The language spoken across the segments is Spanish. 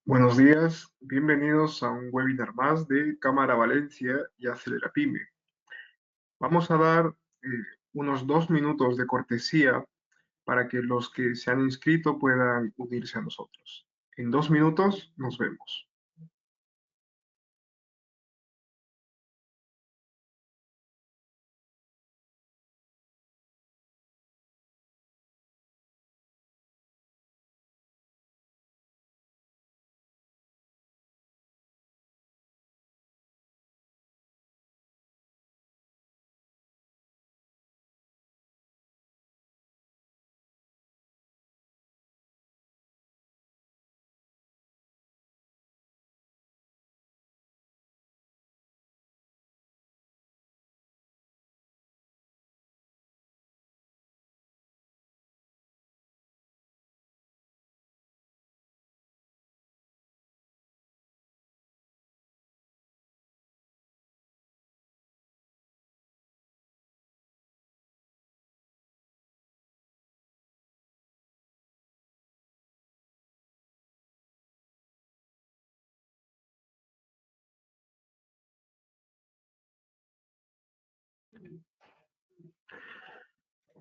Buenos días, bienvenidos a un webinar más de Cámara Valencia y Acelerapyme. Vamos a dar eh, unos 2 minutos de cortesía para que los que se han inscrito puedan unirse a nosotros. En 2 minutos nos vemos.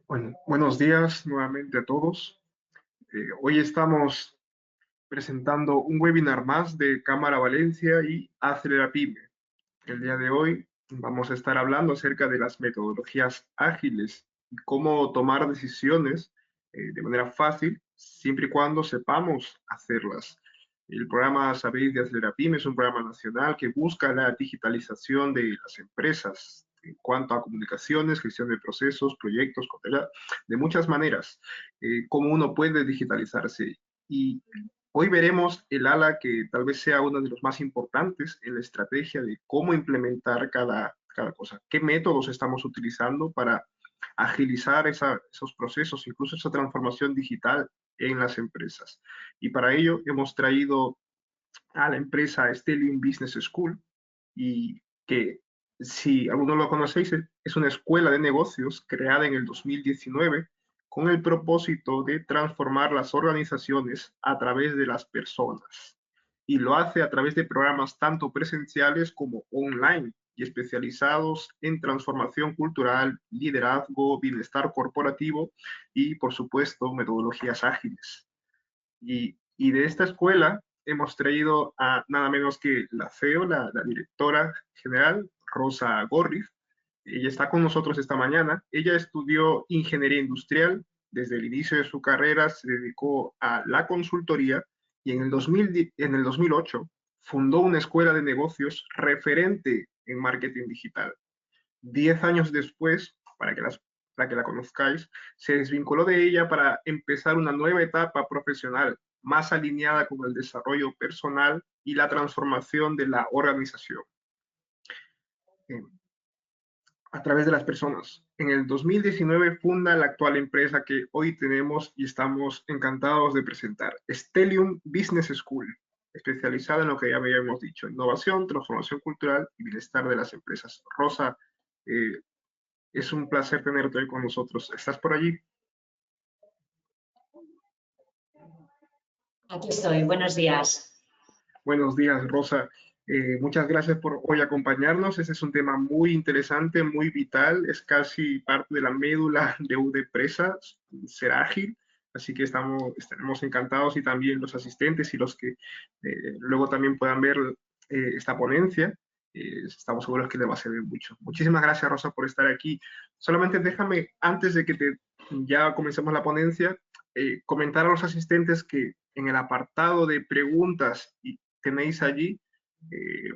Bueno, buenos días nuevamente a todos. Hoy estamos presentando un webinar más de Cámara Valencia y Acelerapyme. El día de hoy vamos a estar hablando acerca de las metodologías ágiles y cómo tomar decisiones de manera fácil, siempre y cuando sepamos hacerlas. El programa Sabéis de Acelerapyme es un programa nacional que busca la digitalización de las empresas en cuanto a comunicaciones, gestión de procesos, proyectos, de muchas maneras, cómo uno puede digitalizarse. Y hoy veremos el ala que tal vez sea uno de los más importantes en la estrategia de cómo implementar cada cosa, qué métodos estamos utilizando para agilizar esos procesos, incluso esa transformación digital en las empresas. Y para ello hemos traído a la empresa Stellium Business School, y que, si alguno lo conocéis, es una escuela de negocios creada en el 2019 con el propósito de transformar las organizaciones a través de las personas. Y lo hace a través de programas tanto presenciales como online y especializados en transformación cultural, liderazgo, bienestar corporativo y, por supuesto, metodologías ágiles. Y de esta escuela hemos traído a nada menos que la CEO, la directora general, Rosa Gorrif. Ella está con nosotros esta mañana. Ella estudió ingeniería industrial. Desde el inicio de su carrera se dedicó a la consultoría y en el 2008 fundó una escuela de negocios referente en marketing digital. 10 años después, para que la conozcáis, se desvinculó de ella para empezar una nueva etapa profesional más alineada con el desarrollo personal y la transformación de la organización a través de las personas. En el 2019 funda la actual empresa que hoy tenemos y estamos encantados de presentar, Stellium Business School, especializada en lo que ya habíamos dicho, innovación, transformación cultural y bienestar de las empresas. Rosa, es un placer tenerte hoy con nosotros. ¿Estás por allí? Aquí estoy, buenos días. Buenos días, Rosa. Muchas gracias por hoy acompañarnos. Este es un tema muy interesante, muy vital. Es casi parte de la médula de UDEPresa, ser ágil. Así que estaremos encantados, y también los asistentes y los que luego también puedan ver esta ponencia. Estamos seguros que les va a servir mucho. Muchísimas gracias, Rosa, por estar aquí. Solamente déjame, antes de que ya comencemos la ponencia, comentar a los asistentes que en el apartado de preguntas tenéis allí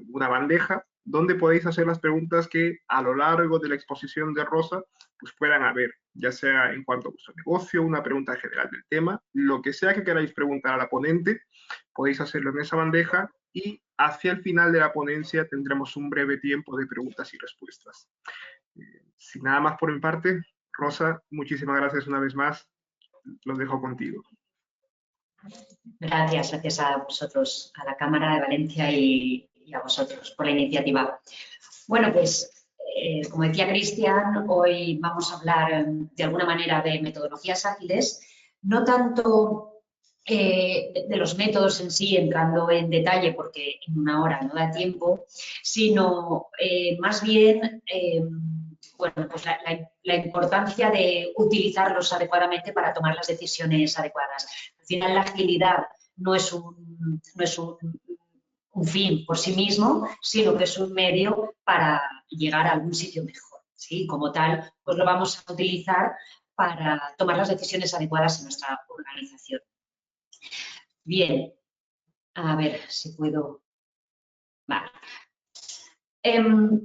una bandeja donde podéis hacer las preguntas que a lo largo de la exposición de Rosa pues puedan haber, ya sea en cuanto a vuestro negocio, una pregunta general del tema, lo que sea que queráis preguntar a la ponente, podéis hacerlo en esa bandeja, y hacia el final de la ponencia tendremos un breve tiempo de preguntas y respuestas. Sin nada más por mi parte, Rosa, muchísimas gracias una vez más. Los dejo contigo. Gracias a vosotros, a la Cámara de Valencia y a vosotros por la iniciativa. Bueno, pues, como decía Cristian, hoy vamos a hablar de alguna manera de metodologías ágiles, no tanto de los métodos en sí, entrando en detalle, porque en una hora no da tiempo, sino más bien bueno, pues la importancia de utilizarlos adecuadamente para tomar las decisiones adecuadas. Al final, la agilidad no es un fin por sí mismo, sino que es un medio para llegar a algún sitio mejor, ¿sí? Como tal, pues lo vamos a utilizar para tomar las decisiones adecuadas en nuestra organización. Bien, a ver si puedo... Vale.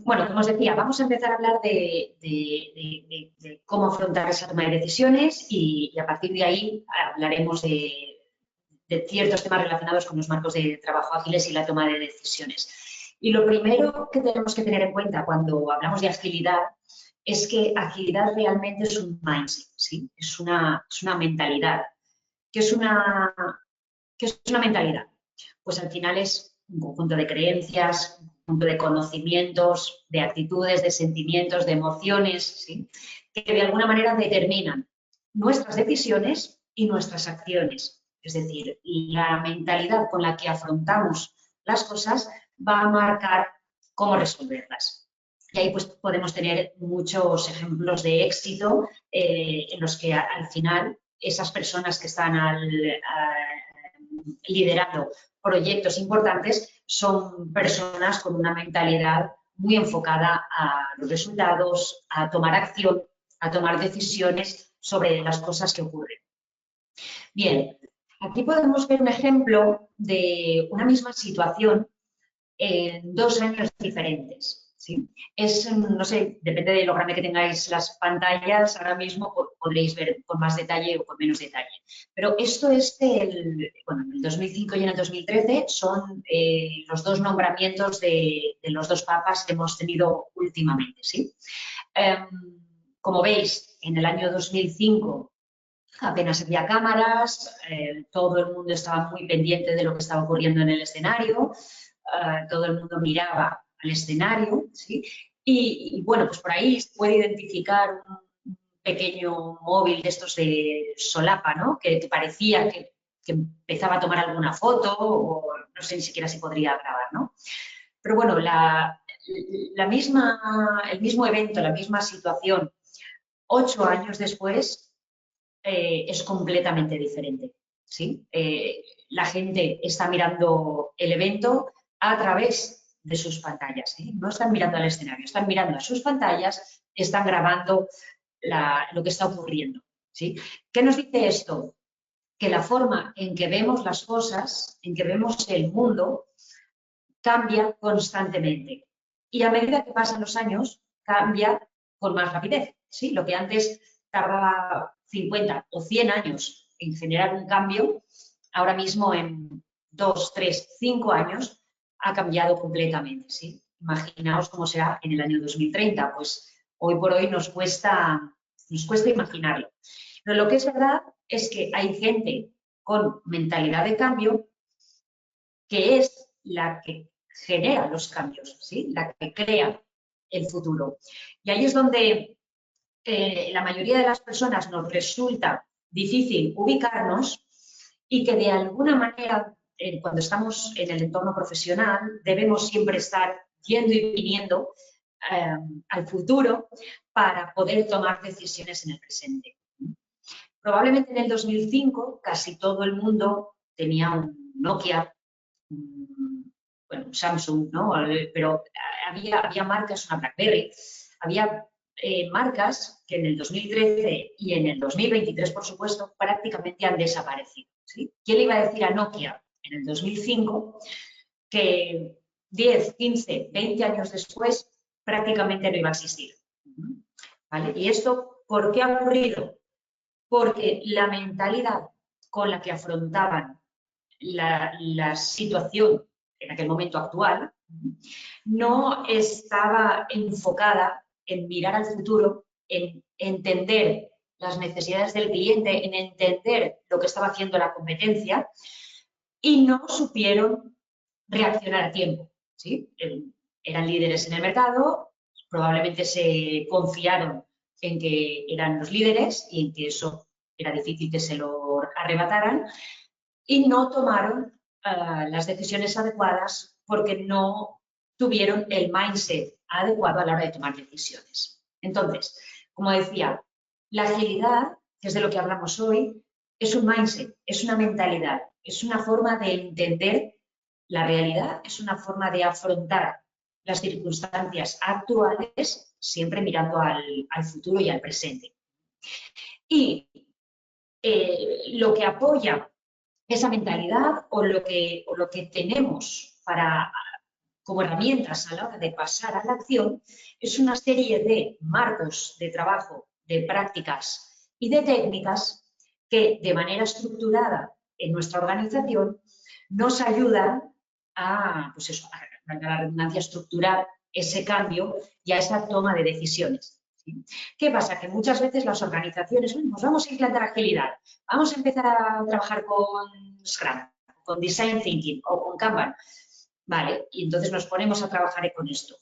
Bueno, como os decía, vamos a empezar a hablar de cómo afrontar esa toma de decisiones y a partir de ahí hablaremos de ciertos temas relacionados con los marcos de trabajo ágiles y la toma de decisiones. Y lo primero que tenemos que tener en cuenta cuando hablamos de agilidad es que agilidad realmente es un mindset, ¿sí? Es una mentalidad. ¿Qué es una mentalidad? Pues al final es un conjunto de creencias, un conjunto de conocimientos, de actitudes, de sentimientos, de emociones, ¿sí? Que de alguna manera determinan nuestras decisiones y nuestras acciones. Es decir, la mentalidad con la que afrontamos las cosas va a marcar cómo resolverlas. Y ahí pues podemos tener muchos ejemplos de éxito en los que al final esas personas que están liderando proyectos importantes son personas con una mentalidad muy enfocada a los resultados, a tomar acción, a tomar decisiones sobre las cosas que ocurren. Bien, aquí podemos ver un ejemplo de una misma situación en 2 años diferentes. ¿Sí? No sé, depende de lo grande que tengáis las pantallas, ahora mismo podréis ver con más detalle o con menos detalle. Pero esto es bueno, en el 2005 y en el 2013 son los 2 nombramientos de los 2 papas que hemos tenido últimamente. ¿Sí? Como veis, en el año 2005 apenas había cámaras, todo el mundo estaba muy pendiente de lo que estaba ocurriendo en el escenario, todo el mundo miraba al escenario, ¿sí? Y bueno, pues por ahí se puede identificar un pequeño móvil de estos de solapa, ¿no? Que parecía que empezaba a tomar alguna foto o no sé ni siquiera si podría grabar, ¿no? Pero bueno, el mismo evento, la misma situación, 8 años después, es completamente diferente, ¿sí? La gente está mirando el evento a través de sus pantallas, ¿sí? No están mirando al escenario, están mirando a sus pantallas, están grabando lo que está ocurriendo, ¿sí? ¿Qué nos dice esto? Que la forma en que vemos las cosas, en que vemos el mundo, cambia constantemente. Y a medida que pasan los años, cambia con más rapidez, ¿sí? Lo que antes tardaba 50 o 100 años en generar un cambio, ahora mismo en 2, 3, 5 años ha cambiado completamente, ¿sí? Imaginaos cómo será en el año 2030, pues hoy por hoy nos cuesta imaginarlo. Pero lo que es verdad es que hay gente con mentalidad de cambio que es la que genera los cambios, ¿sí? La que crea el futuro. Y ahí es donde la mayoría de las personas nos resulta difícil ubicarnos y que de alguna manera, cuando estamos en el entorno profesional, debemos siempre estar yendo y viniendo al futuro para poder tomar decisiones en el presente. Probablemente en el 2005 casi todo el mundo tenía un Nokia, bueno, un Samsung, ¿no? Pero había marcas, una BlackBerry, había marcas que en el 2013 y en el 2023, por supuesto, prácticamente han desaparecido, ¿sí? ¿Quién le iba a decir a Nokia en el 2005 que 10, 15, 20 años después prácticamente no iba a existir? ¿Vale? ¿Y esto por qué ha ocurrido? Porque la mentalidad con la que afrontaban la situación en aquel momento actual no estaba enfocada en mirar al futuro, en entender las necesidades del cliente, en entender lo que estaba haciendo la competencia y no supieron reaccionar a tiempo, ¿sí? Eran líderes en el mercado, probablemente se confiaron en que eran los líderes y en que eso era difícil que se lo arrebataran, y no tomaron las decisiones adecuadas porque no tuvieron el mindset adecuado a la hora de tomar decisiones. Entonces, como decía, la agilidad, que es de lo que hablamos hoy, es un mindset, es una mentalidad, es una forma de entender la realidad, es una forma de afrontar las circunstancias actuales, siempre mirando al futuro y al presente. Y lo que apoya esa mentalidad o lo que tenemos como herramientas a la hora de pasar a la acción es una serie de marcos de trabajo, de prácticas y de técnicas que de manera estructurada en nuestra organización nos ayudan a, pues eso, a la redundancia, estructurar ese cambio y a esa toma de decisiones. ¿Sí? ¿Qué pasa? Que muchas veces las organizaciones, bueno, pues vamos a implantar agilidad, vamos a empezar a trabajar con Scrum, con Design Thinking o con Kanban. Vale, y entonces nos ponemos a trabajar con esto.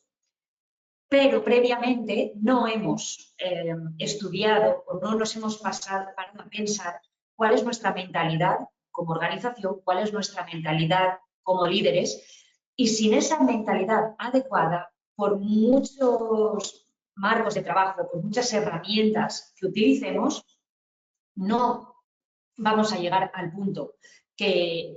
Pero previamente no hemos estudiado o no nos hemos pasado para pensar cuál es nuestra mentalidad como organización, cuál es nuestra mentalidad como líderes, y sin esa mentalidad adecuada, por muchos marcos de trabajo, por muchas herramientas que utilicemos, no vamos a llegar al punto que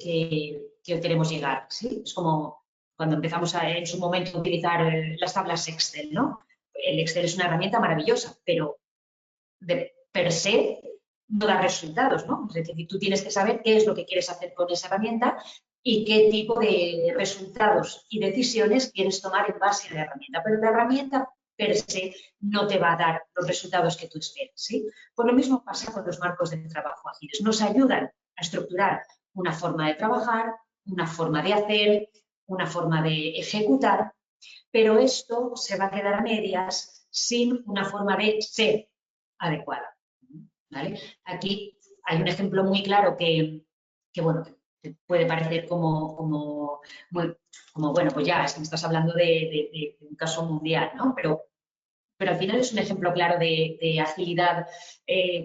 queremos llegar. ¿Sí? Es como cuando empezamos en su momento a utilizar las tablas Excel, ¿no? El Excel es una herramienta maravillosa, pero de per se no da resultados, ¿no? Es decir, tú tienes que saber qué es lo que quieres hacer con esa herramienta y qué tipo de resultados y decisiones quieres tomar en base a la herramienta. Pero la herramienta per se no te va a dar los resultados que tú esperas, ¿sí? Pues lo mismo pasa con los marcos de trabajo ágiles. Nos ayudan a estructurar una forma de trabajar, una forma de hacer, una forma de ejecutar, pero esto se va a quedar a medias sin una forma de ser adecuada. ¿Vale? Aquí hay un ejemplo muy claro que bueno, te puede parecer como bueno, pues ya, es que me estás hablando de un caso mundial, ¿no? Pero al final es un ejemplo claro de agilidad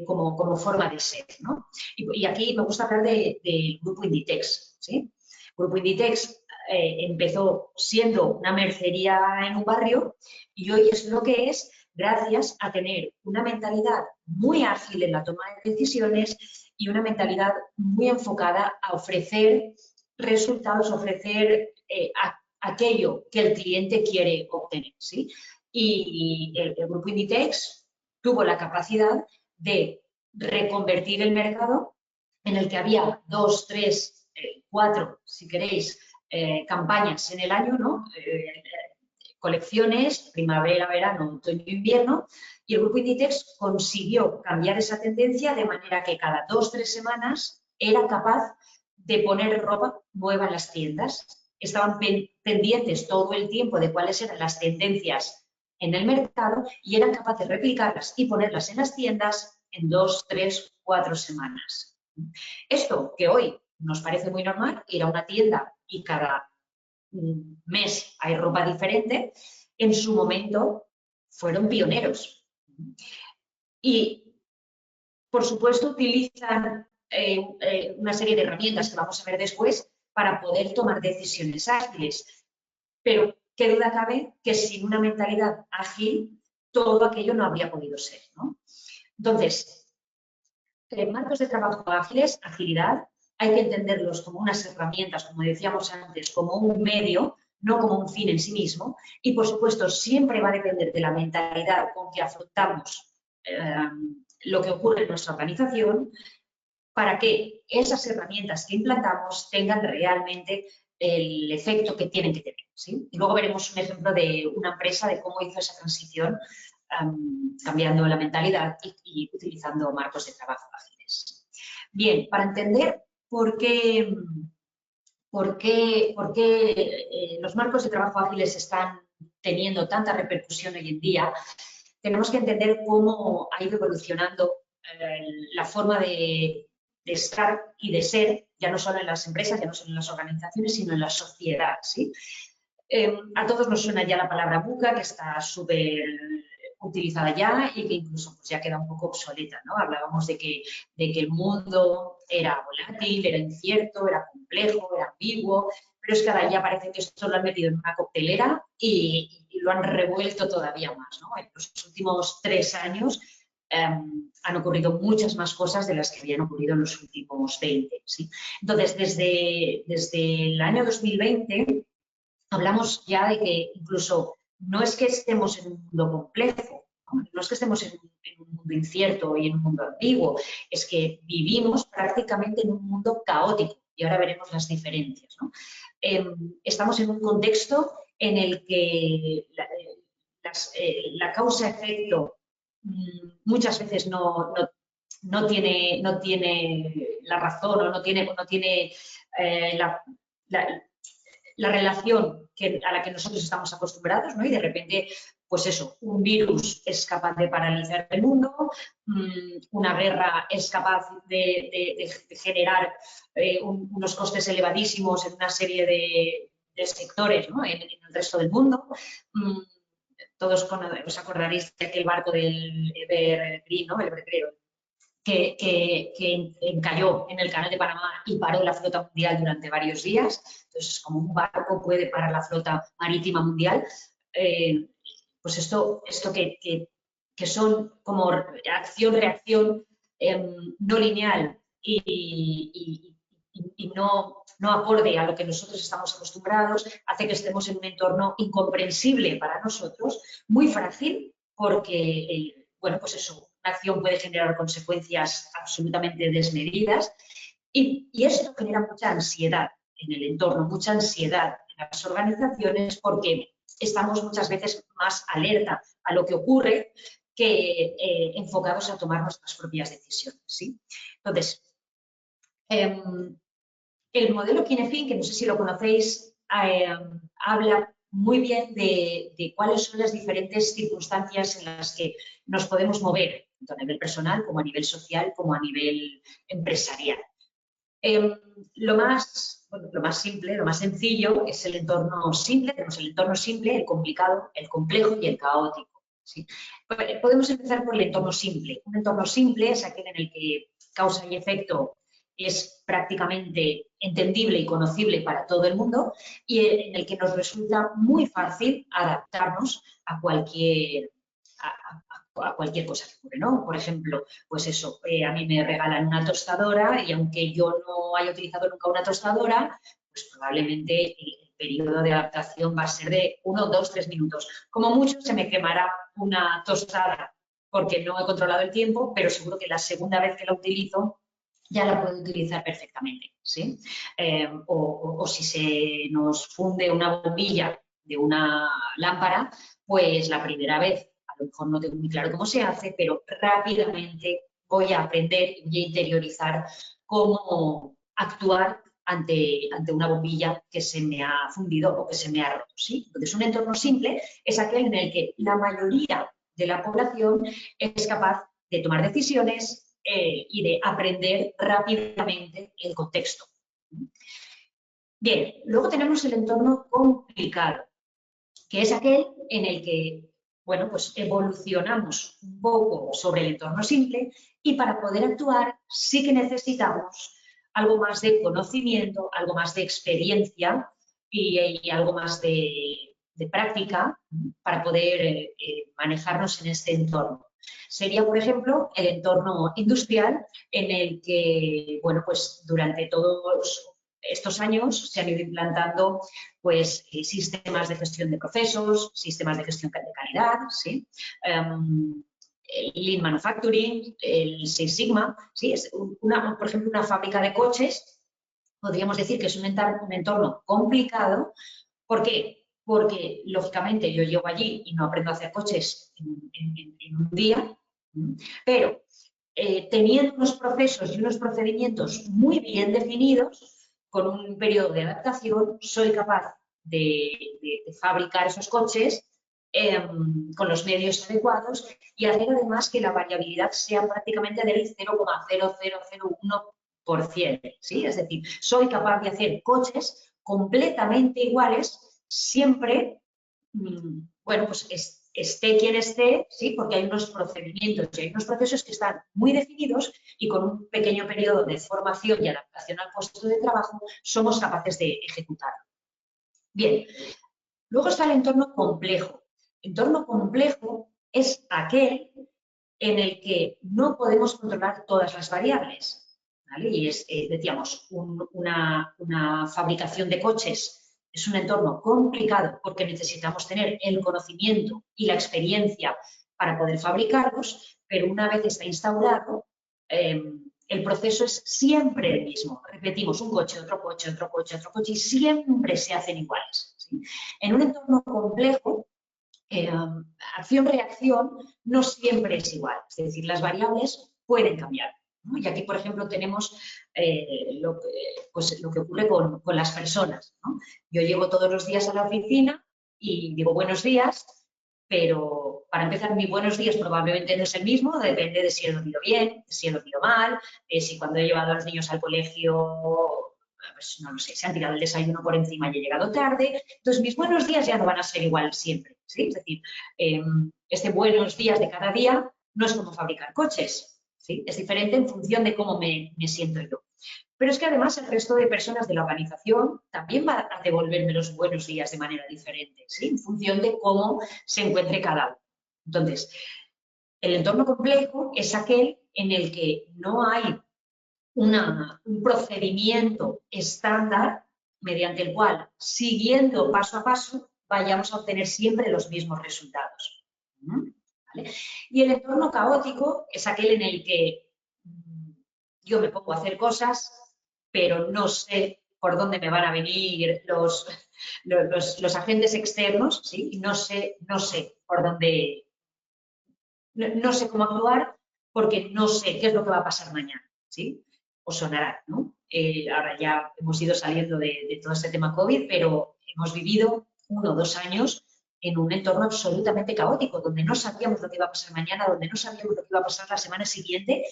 como forma de ser, ¿no? Y aquí me gusta hablar del Grupo Inditex, ¿sí? El Grupo Inditex empezó siendo una mercería en un barrio y hoy es lo que es gracias a tener una mentalidad muy ágil en la toma de decisiones y una mentalidad muy enfocada a ofrecer resultados, ofrecer aquello que el cliente quiere obtener, ¿sí? Y el Grupo Inditex tuvo la capacidad de reconvertir el mercado en el que había 2, 3, 4, si queréis, campañas en el año, ¿no? Colecciones, primavera, verano, otoño, invierno, y el Grupo Inditex consiguió cambiar esa tendencia de manera que cada 2, 3 semanas era capaz de poner ropa nueva en las tiendas. Estaban pendientes todo el tiempo de cuáles eran las tendencias en el mercado y eran capaces de replicarlas y ponerlas en las tiendas en 2, 3, 4 semanas. Esto que hoy nos parece muy normal, ir a una tienda y cada mes hay ropa diferente, en su momento fueron pioneros. Y, por supuesto, utilizan una serie de herramientas que vamos a ver después para poder tomar decisiones ágiles. Pero qué duda cabe que sin una mentalidad ágil todo aquello no habría podido ser, ¿no? Entonces, marcos de trabajo ágiles, agilidad, hay que entenderlos como unas herramientas, como decíamos antes, como un medio, no como un fin en sí mismo. Y, por supuesto, siempre va a depender de la mentalidad con que afrontamos lo que ocurre en nuestra organización para que esas herramientas que implantamos tengan realmente el efecto que tienen que tener, ¿sí? Y luego veremos un ejemplo de una empresa de cómo hizo esa transición cambiando la mentalidad y utilizando marcos de trabajo ágiles. Bien, para entender por qué los marcos de trabajo ágiles están teniendo tanta repercusión hoy en día, tenemos que entender cómo ha ido evolucionando la forma de estar y de ser, ya no solo en las empresas, ya no solo en las organizaciones, sino en la sociedad, ¿sí? A todos nos suena ya la palabra VUCA, que está súper utilizada ya y que incluso pues, ya queda un poco obsoleta, ¿no? Hablábamos de que el mundo era volátil, era incierto, era complejo, era ambiguo, pero es que ahora ya parece que esto lo han metido en una coctelera y lo han revuelto todavía más, ¿no? En los últimos 3 años han ocurrido muchas más cosas de las que habían ocurrido en los últimos 20, ¿sí? Entonces, desde el año 2020 hablamos ya de que incluso no es que estemos en un mundo complejo, no es que estemos en un mundo incierto y en un mundo ambiguo, es que vivimos prácticamente en un mundo caótico y ahora veremos las diferencias, ¿no? Estamos en un contexto en el que la causa-efecto muchas veces no tiene la razón o no tiene la relación a la que nosotros estamos acostumbrados, ¿no? Y de repente, pues eso, un virus es capaz de paralizar el mundo, una guerra es capaz de generar unos costes elevadísimos en una serie de sectores, ¿no? en el resto del mundo. Todos os acordaréis de aquel barco del Evergreen, ¿no? El Evergreen, que encalló en el canal de Panamá y paró la flota mundial durante varios días. Entonces, como un barco puede parar la flota marítima mundial, pues esto que son como acción-reacción no lineal y no acorde a lo que nosotros estamos acostumbrados, hace que estemos en un entorno incomprensible para nosotros, muy frágil, porque, bueno, pues eso, una acción puede generar consecuencias absolutamente desmedidas y esto genera mucha ansiedad en el entorno, mucha ansiedad en las organizaciones porque estamos muchas veces más alerta a lo que ocurre que enfocados a tomar nuestras propias decisiones, ¿sí? Entonces, el modelo Kinefin, que no sé si lo conocéis, habla muy bien de cuáles son las diferentes circunstancias en las que nos podemos mover, tanto a nivel personal como a nivel social, como a nivel empresarial. Lo más simple, lo más sencillo es el entorno simple. Tenemos el entorno simple, el complicado, el complejo y el caótico, ¿sí? Podemos empezar por el entorno simple. Un entorno simple es aquel en el que causa y efecto es prácticamente entendible y conocible para todo el mundo y en el que nos resulta muy fácil adaptarnos a cualquier cosa que ocurre, ¿no? Por ejemplo, pues eso, a mí me regalan una tostadora y aunque yo no haya utilizado nunca una tostadora, pues probablemente el periodo de adaptación va a ser de 1, 2, 3 minutos. Como mucho se me quemará una tostada porque no he controlado el tiempo, pero seguro que la segunda vez que la utilizo ya la puedo utilizar perfectamente, ¿sí? O si se nos funde una bombilla de una lámpara, pues la primera vez a lo mejor no tengo muy claro cómo se hace, pero rápidamente voy a aprender y voy a interiorizar cómo actuar ante una bombilla que se me ha fundido o que se me ha roto, ¿sí? Entonces, un entorno simple es aquel en el que la mayoría de la población es capaz de tomar decisiones y de aprender rápidamente el contexto. Bien, luego tenemos el entorno complicado, que es aquel en el que, bueno, pues evolucionamos un poco sobre el entorno simple y para poder actuar sí que necesitamos algo más de conocimiento, algo más de experiencia y algo más de práctica para poder manejarnos en este entorno. Sería, por ejemplo, el entorno industrial en el que, bueno, pues durante todos estos años se han ido implantando pues, sistemas de gestión de procesos, sistemas de gestión de calidad, ¿sí? El Lean Manufacturing, el Six Sigma, ¿sí? Es por ejemplo, una fábrica de coches, podríamos decir que es un entorno complicado. ¿Por qué? Porque, lógicamente, yo llego allí y no aprendo a hacer coches en un día, pero teniendo unos procesos y unos procedimientos muy bien definidos, con un periodo de adaptación, soy capaz de fabricar esos coches con los medios adecuados y hacer además que la variabilidad sea prácticamente del 0,0001%, ¿sí? Es decir, soy capaz de hacer coches completamente iguales siempre, bueno, pues esté quien esté, ¿sí? Porque hay unos procedimientos y hay unos procesos que están muy definidos y con un pequeño periodo de formación y adaptación al puesto de trabajo somos capaces de ejecutarlo. Bien, luego está el entorno complejo. El entorno complejo es aquel en el que no podemos controlar todas las variables, ¿vale? Y es, decíamos, una fabricación de coches es un entorno complicado porque necesitamos tener el conocimiento y la experiencia para poder fabricarlos, pero una vez está instaurado, el proceso es siempre el mismo. Repetimos, un coche, otro coche, otro coche, otro coche, y siempre se hacen iguales, ¿sí? En un entorno complejo, acción-reacción no siempre es igual, es decir, las variables pueden cambiar, ¿no? Y aquí, por ejemplo, tenemos pues, lo que ocurre con las personas, ¿no? Yo llego todos los días a la oficina y digo buenos días, pero para empezar, mi buenos días probablemente no es el mismo, depende de si he dormido bien, si he dormido mal, si cuando he llevado a los niños al colegio, pues, no lo sé, se han tirado el desayuno por encima y he llegado tarde. Entonces, mis buenos días ya no van a ser igual siempre, ¿sí? Es decir, este buenos días de cada día no es como fabricar coches, ¿sí? Es diferente en función de cómo me siento yo. Pero es que además el resto de personas de la organización también va a devolverme los buenos días de manera diferente, ¿sí? En función de cómo se encuentre cada uno. Entonces, el entorno complejo es aquel en el que no hay un procedimiento estándar mediante el cual, siguiendo paso a paso, vayamos a obtener siempre los mismos resultados. ¿Vale? Y el entorno caótico es aquel en el que yo me pongo a hacer cosas, pero no sé por dónde me van a venir los agentes externos, ¿sí? Y no sé por dónde, no sé cómo actuar porque no sé qué es lo que va a pasar mañana, ¿sí? Os sonará, ¿no? Ahora ya hemos ido saliendo de todo este tema COVID, pero hemos vivido 1 o 2 años en un entorno absolutamente caótico, donde no sabíamos lo que iba a pasar mañana, donde no sabíamos lo que iba a pasar la semana siguiente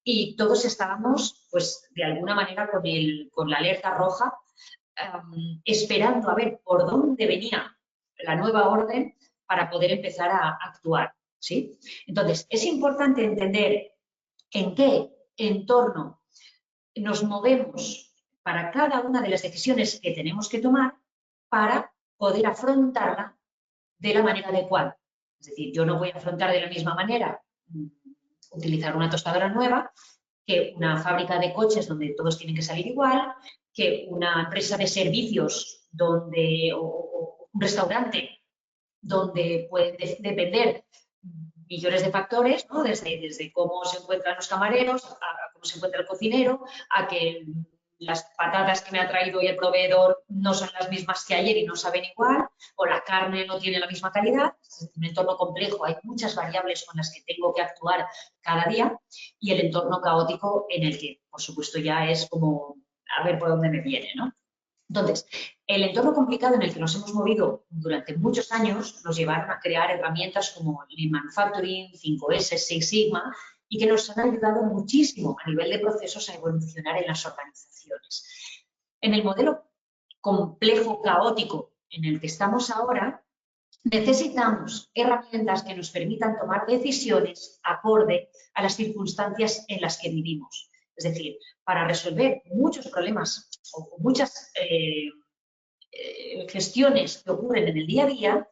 y todos estábamos, pues, de alguna manera con la alerta roja, esperando a ver por dónde venía la nueva orden para poder empezar a actuar, ¿sí? Entonces, es importante entender en qué entorno nos movemos para cada una de las decisiones que tenemos que tomar para poder afrontarla de la manera adecuada. Es decir, yo no voy a afrontar de la misma manera utilizar una tostadora nueva que una fábrica de coches donde todos tienen que salir igual, que una empresa de servicios o un restaurante donde pueden depender millones de factores, ¿no? Desde cómo se encuentran los camareros, a cómo se encuentra el cocinero, a que las patatas que me ha traído hoy el proveedor no son las mismas que ayer y no saben igual, o la carne no tiene la misma calidad. Es un entorno complejo, hay muchas variables con las que tengo que actuar cada día, y el entorno caótico en el que, por supuesto, ya es como a ver por dónde me viene, ¿no? Entonces, el entorno complicado en el que nos hemos movido durante muchos años nos llevaron a crear herramientas como Lean Manufacturing, 5S, Six Sigma, y que nos han ayudado muchísimo a nivel de procesos a evolucionar en las organizaciones. En el modelo complejo, caótico en el que estamos ahora, necesitamos herramientas que nos permitan tomar decisiones acorde a las circunstancias en las que vivimos. Es decir, para resolver muchos problemas o muchas gestiones que ocurren en el día a día,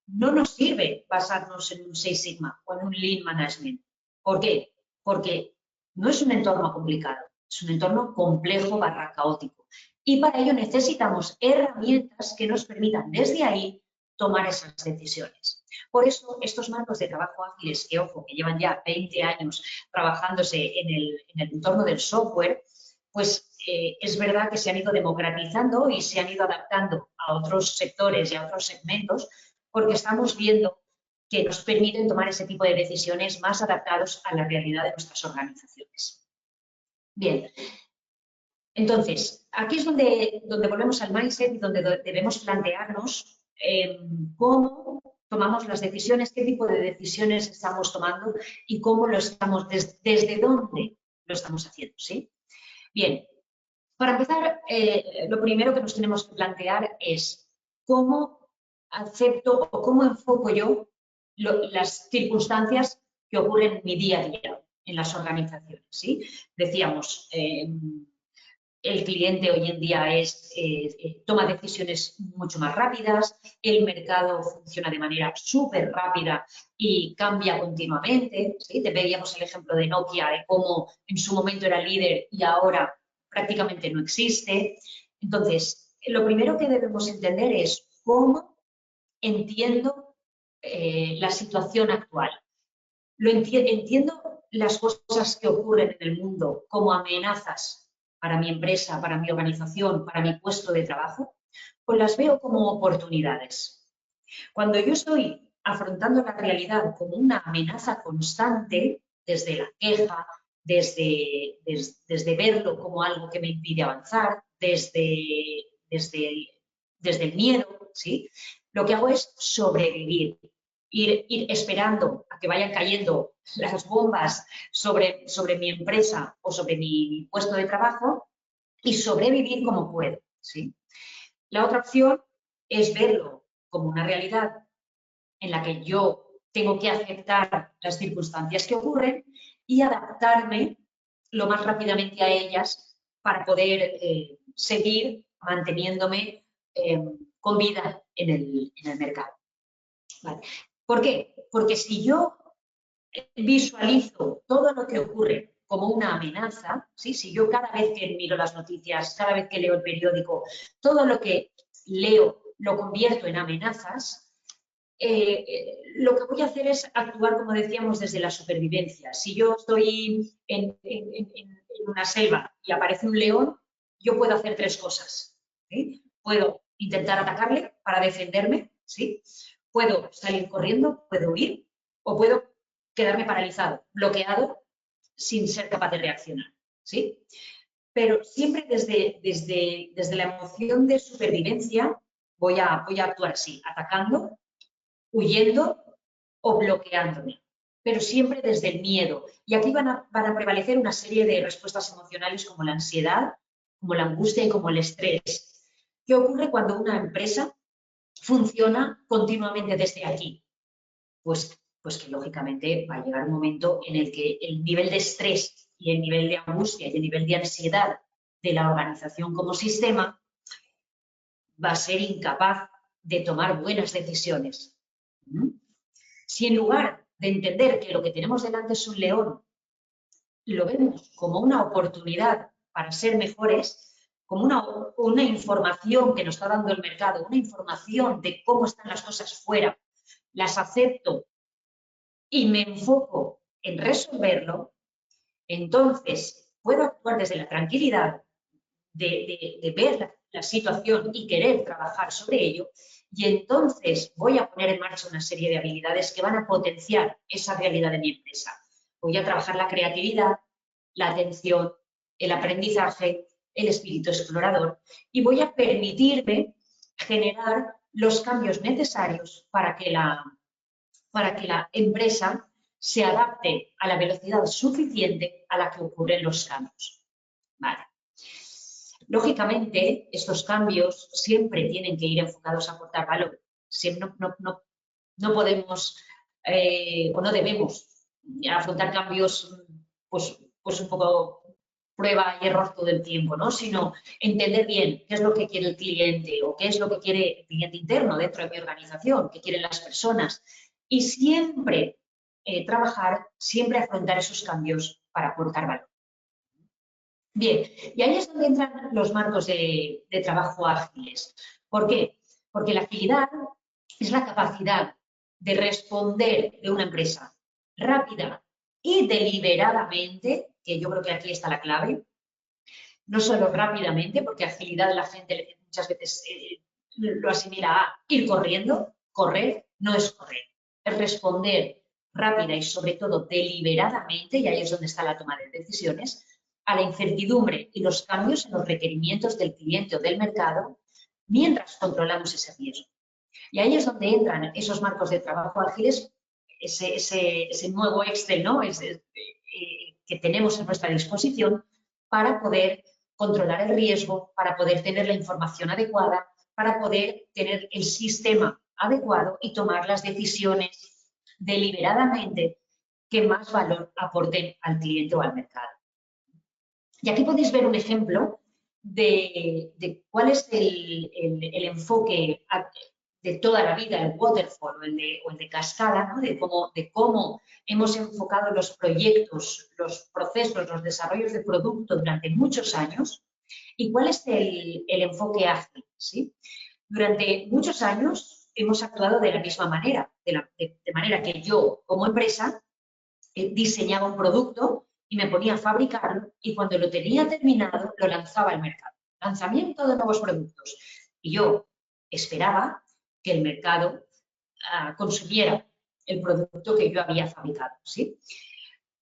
no nos sirve basarnos en un Six Sigma o en un Lean Management. ¿Por qué? Porque no es un entorno complicado, es un entorno complejo / caótico. Y para ello necesitamos herramientas que nos permitan desde ahí tomar esas decisiones. Por eso, estos marcos de trabajo ágiles, que ojo, que llevan ya 20 años trabajándose en el entorno del software, pues es verdad que se han ido democratizando y se han ido adaptando a otros sectores y a otros segmentos, porque estamos viendo que nos permiten tomar ese tipo de decisiones más adaptados a la realidad de nuestras organizaciones. Bien, entonces, aquí es donde volvemos al mindset y donde debemos plantearnos cómo tomamos las decisiones, qué tipo de decisiones estamos tomando y cómo lo estamos, desde dónde lo estamos haciendo, ¿sí? Bien, para empezar, lo primero que nos tenemos que plantear es cómo acepto o cómo enfoco yo las circunstancias que ocurren en mi día a día en las organizaciones, ¿sí? Decíamos, el cliente hoy en día toma decisiones mucho más rápidas, el mercado funciona de manera súper rápida y cambia continuamente, ¿sí? Te veíamos el ejemplo de Nokia, de cómo en su momento era líder y ahora prácticamente no existe. Entonces, lo primero que debemos entender es cómo entiendo la situación actual. Entiendo las cosas que ocurren en el mundo como amenazas para mi empresa, para mi organización, para mi puesto de trabajo, pues las veo como oportunidades. Cuando yo estoy afrontando la realidad como una amenaza constante, desde la queja, desde verlo como algo que me impide avanzar, desde el miedo, ¿sí? Lo que hago es sobrevivir, ir esperando a que vayan cayendo las bombas sobre mi empresa o sobre mi puesto de trabajo y sobrevivir como puedo, ¿sí? La otra opción es verlo como una realidad en la que yo tengo que aceptar las circunstancias que ocurren y adaptarme lo más rápidamente a ellas para poder seguir manteniéndome con vida en el mercado. ¿Vale? ¿Por qué? Porque si yo visualizo todo lo que ocurre como una amenaza, ¿sí? Si yo cada vez que miro las noticias, cada vez que leo el periódico, todo lo que leo lo convierto en amenazas, lo que voy a hacer es actuar, como decíamos, desde la supervivencia. Si yo estoy en una selva y aparece un león, yo puedo hacer tres cosas, ¿sí? Puedo intentar atacarle para defenderme, ¿sí? Puedo salir corriendo, puedo huir o puedo quedarme paralizado, bloqueado, sin ser capaz de reaccionar, ¿sí? Pero siempre desde la emoción de supervivencia voy a actuar así, atacando, huyendo o bloqueándome, pero siempre desde el miedo. Y aquí van a prevalecer una serie de respuestas emocionales como la ansiedad, como la angustia y como el estrés. ¿Qué ocurre cuando una empresa funciona continuamente desde aquí? Pues que lógicamente va a llegar un momento en el que el nivel de estrés y el nivel de angustia y el nivel de ansiedad de la organización como sistema va a ser incapaz de tomar buenas decisiones. Si en lugar de entender que lo que tenemos delante es un león, lo vemos como una oportunidad para ser mejores, como una información que nos está dando el mercado, una información de cómo están las cosas fuera, las acepto y me enfoco en resolverlo, entonces puedo actuar desde la tranquilidad de ver la situación y querer trabajar sobre ello, y entonces voy a poner en marcha una serie de habilidades que van a potenciar esa realidad de mi empresa. Voy a trabajar la creatividad, la atención, el aprendizaje, el espíritu explorador, y voy a permitirme generar los cambios necesarios para que la empresa se adapte a la velocidad suficiente a la que ocurren los cambios. Vale. Lógicamente, estos cambios siempre tienen que ir enfocados a aportar valor. Siempre no podemos o no debemos afrontar cambios pues un poco prueba y error todo el tiempo, ¿no? Sino entender bien qué es lo que quiere el cliente o qué es lo que quiere el cliente interno dentro de mi organización, qué quieren las personas. Y siempre trabajar, siempre afrontar esos cambios para aportar valor. Bien, y ahí es donde entran los marcos de trabajo ágiles. ¿Por qué? Porque la agilidad es la capacidad de responder de una empresa rápida y deliberadamente, que yo creo que aquí está la clave, no solo rápidamente, porque agilidad la gente muchas veces lo asimila a ir corriendo, correr no es correr, es responder rápida y sobre todo deliberadamente, y ahí es donde está la toma de decisiones, a la incertidumbre y los cambios en los requerimientos del cliente o del mercado mientras controlamos ese riesgo. Y ahí es donde entran esos marcos de trabajo ágiles, ese nuevo Excel, ¿no? Que tenemos a nuestra disposición para poder controlar el riesgo, para poder tener la información adecuada, para poder tener el sistema adecuado y tomar las decisiones deliberadamente que más valor aporten al cliente o al mercado. Y aquí podéis ver un ejemplo de cuál es el enfoque de toda la vida, el waterfall o el de cascada, ¿no? de cómo hemos enfocado los proyectos, los procesos, los desarrollos de producto durante muchos años y cuál es el enfoque ágil. ¿Sí? Durante muchos años hemos actuado de la misma manera, de manera que yo, como empresa, diseñaba un producto y me ponía a fabricarlo y cuando lo tenía terminado lo lanzaba al mercado. Lanzamiento de nuevos productos. Y yo esperaba que el mercado consumiera el producto que yo había fabricado. ¿Sí?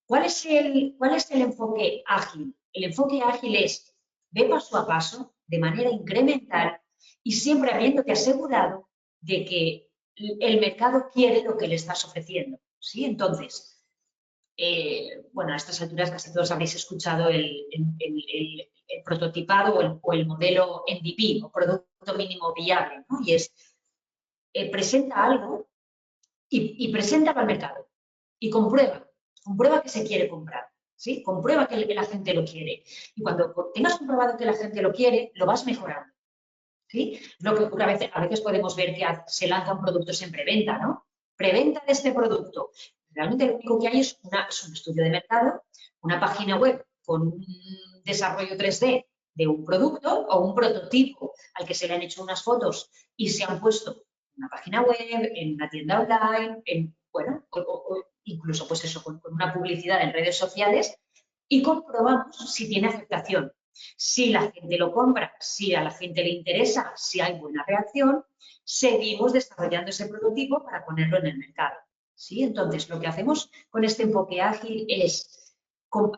¿Cuál es el enfoque ágil? El enfoque ágil es ve paso a paso, de manera incremental y siempre habiéndote asegurado de que el mercado quiere lo que le estás ofreciendo. ¿Sí? Entonces, bueno, a estas alturas casi todos habréis escuchado el prototipado o el modelo MVP, o producto mínimo viable, ¿no? Y es, presenta algo y preséntalo al mercado y comprueba que se quiere comprar, ¿sí? Comprueba que la gente lo quiere. Y cuando tengas comprobado que la gente lo quiere, lo vas mejorando, ¿sí? Lo que ocurre a veces podemos ver que se lanzan productos en preventa, ¿no? Preventa de este producto. Realmente lo único que hay es un estudio de mercado, una página web con un desarrollo 3D de un producto o un prototipo al que se le han hecho unas fotos y se han puesto en una página web, en una tienda online, bueno, o incluso pues eso, con una publicidad en redes sociales y comprobamos si tiene aceptación. Si la gente lo compra, si a la gente le interesa, si hay buena reacción, seguimos desarrollando ese prototipo para ponerlo en el mercado. ¿Sí? Entonces, lo que hacemos con este enfoque ágil es,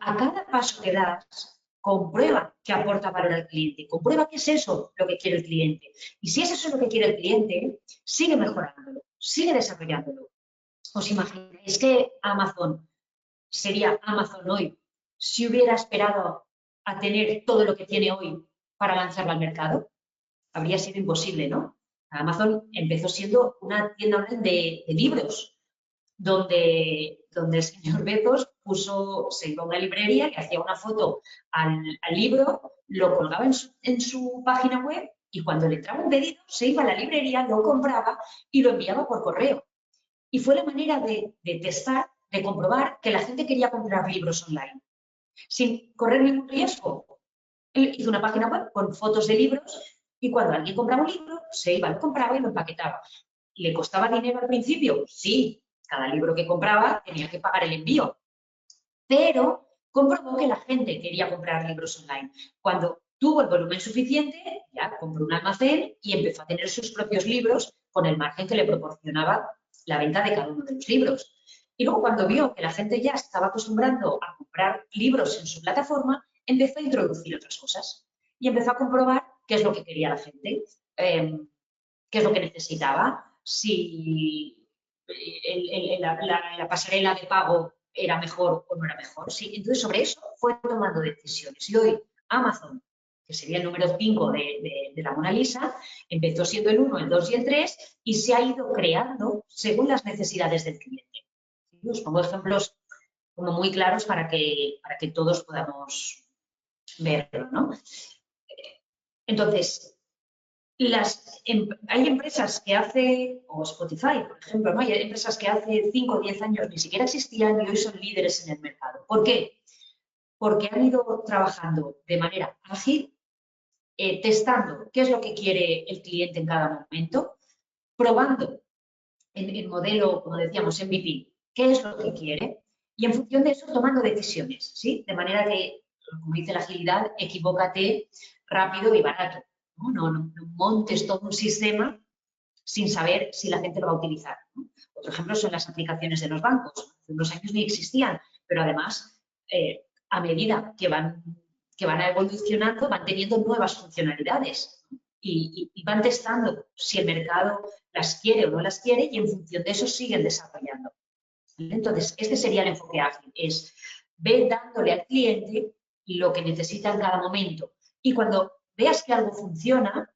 a cada paso que das, comprueba que aporta valor al cliente, comprueba que es eso lo que quiere el cliente. Y si es eso lo que quiere el cliente, sigue mejorándolo, sigue desarrollándolo. ¿Os imagináis que Amazon sería Amazon hoy si hubiera esperado a tener todo lo que tiene hoy para lanzarlo al mercado? Habría sido imposible, ¿no? Amazon empezó siendo una tienda online de libros, donde el señor Bezos se iba a una librería, le hacía una foto al libro, lo colgaba en su página web y cuando le entraba un pedido se iba a la librería, lo compraba y lo enviaba por correo. Y fue la manera de testar, de comprobar que la gente quería comprar libros online, sin correr ningún riesgo. Él hizo una página web con fotos de libros y cuando alguien compraba un libro, se iba, lo compraba y lo empaquetaba. ¿Le costaba dinero al principio? Sí, cada libro que compraba tenía que pagar el envío, pero comprobó que la gente quería comprar libros online. Cuando tuvo el volumen suficiente, ya compró un almacén y empezó a tener sus propios libros con el margen que le proporcionaba la venta de cada uno de los libros. Y luego cuando vio que la gente ya estaba acostumbrando a comprar libros en su plataforma, empezó a introducir otras cosas y empezó a comprobar qué es lo que quería la gente, qué es lo que necesitaba, si la pasarela de pago era mejor o no era mejor. ¿Sí? Entonces, sobre eso fue tomando decisiones. Y hoy Amazon, que sería el número 5 de la Mona Lisa, empezó siendo el 1, el 2 y el 3 y se ha ido creando según las necesidades del cliente. ¿Sí? Os pongo ejemplos como muy claros para que todos podamos verlo, ¿no? Entonces, hay empresas que o Spotify, por ejemplo, ¿no? Hay empresas que hace 5 o 10 años ni siquiera existían y hoy son líderes en el mercado. ¿Por qué? Porque han ido trabajando de manera ágil, testando qué es lo que quiere el cliente en cada momento, probando en el modelo, como decíamos, MVP, qué es lo que quiere y en función de eso tomando decisiones, ¿sí? De manera que, como dice la agilidad, equivócate rápido y barato. No montes todo un sistema sin saber si la gente lo va a utilizar, ¿no? Otro ejemplo son las aplicaciones de los bancos. Hace unos años ni existían, pero además, a medida que van evolucionando, van teniendo nuevas funcionalidades y van testando si el mercado las quiere o no las quiere y en función de eso siguen desarrollando. Entonces, este sería el enfoque ágil, es ve dándole al cliente lo que necesita en cada momento y cuando veas que algo funciona,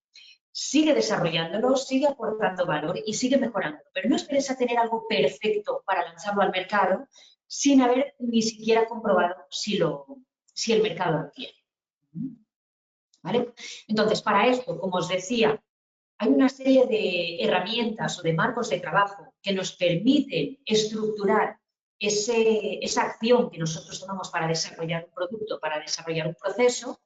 sigue desarrollándolo, sigue aportando valor y sigue mejorando. Pero no esperes a tener algo perfecto para lanzarlo al mercado sin haber ni siquiera comprobado si el mercado lo tiene. ¿Vale? Entonces, para esto, como os decía, hay una serie de herramientas o de marcos de trabajo que nos permiten estructurar esa acción que nosotros tomamos para desarrollar un producto, para desarrollar un proceso,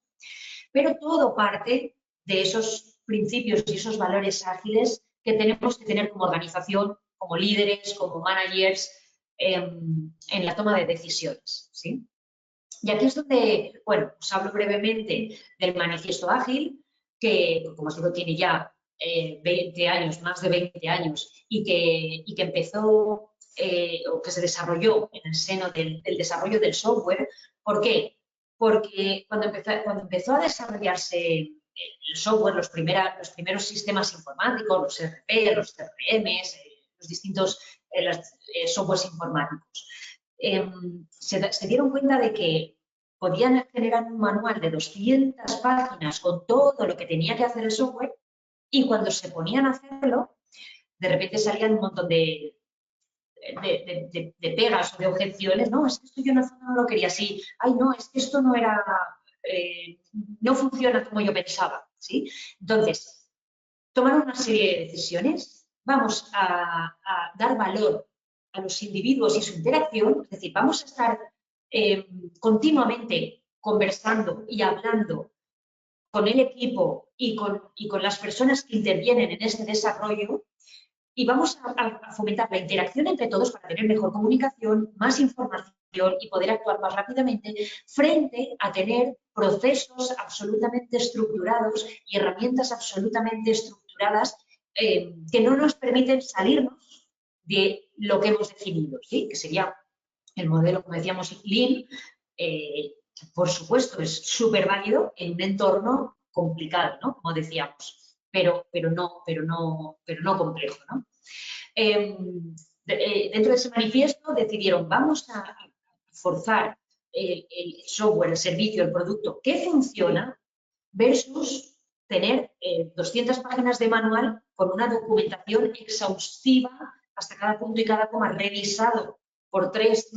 pero todo parte de esos principios y esos valores ágiles que tenemos que tener como organización, como líderes, como managers, en la toma de decisiones, ¿sí? Y aquí es donde, bueno, os hablo brevemente del manifiesto ágil, que, como os digo, tiene ya 20 años, más de 20 años, y que empezó o que se desarrolló en el seno del desarrollo del software. ¿Por qué? Porque cuando empezó a desarrollarse el software, los primeros sistemas informáticos, los ERP, los CRMs, los distintos softwares informáticos, se dieron cuenta de que podían generar un manual de 200 páginas con todo lo que tenía que hacer el software y cuando se ponían a hacerlo, de repente salían un montón de pegas o de objeciones. No, es que esto yo no lo quería así. Ay, no, es que esto no era, no funciona como yo pensaba, ¿sí? Entonces, tomar una serie de decisiones, vamos a dar valor a los individuos y su interacción, es decir, vamos a estar continuamente conversando y hablando con el equipo y con las personas que intervienen en este desarrollo y vamos a fomentar la interacción entre todos para tener mejor comunicación, más información y poder actuar más rápidamente frente a tener procesos absolutamente estructurados y herramientas absolutamente estructuradas que no nos permiten salirnos de lo que hemos definido, ¿sí? Que sería el modelo, como decíamos, Lean. Por supuesto, es súper válido en un entorno complicado, ¿no? Como decíamos, pero no complejo, ¿no? Dentro de ese manifiesto decidieron, vamos a forzar el software, el servicio, el producto que funciona versus tener 200 páginas de manual con una documentación exhaustiva hasta cada punto y cada coma revisado por 3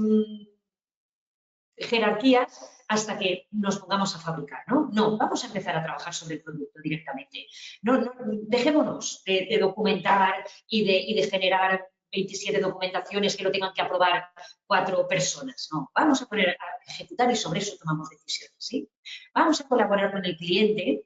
jerarquías hasta que nos pongamos a fabricar, ¿no? No, vamos a empezar a trabajar sobre el producto directamente. No, dejémonos de documentar y de generar 27 documentaciones que lo tengan que aprobar 4 personas. No, vamos a poner a ejecutar y sobre eso tomamos decisiones, ¿sí? Vamos a colaborar con el cliente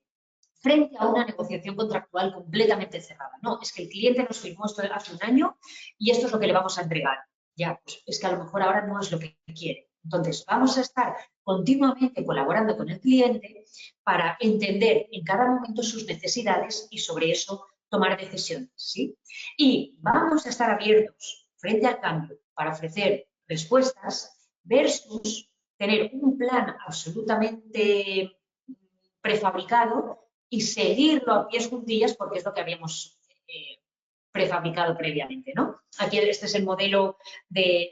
frente a una negociación contractual completamente cerrada. No, es que el cliente nos firmó esto hace un año y esto es lo que le vamos a entregar. Ya, pues es que a lo mejor ahora no es lo que quiere. Entonces, vamos a estar continuamente colaborando con el cliente para entender en cada momento sus necesidades y sobre eso tomar decisiones, ¿sí? Y vamos a estar abiertos frente al cambio para ofrecer respuestas versus tener un plan absolutamente prefabricado y seguirlo a pies juntillas porque es lo que habíamos prefabricado previamente, ¿no? Aquí este es el modelo de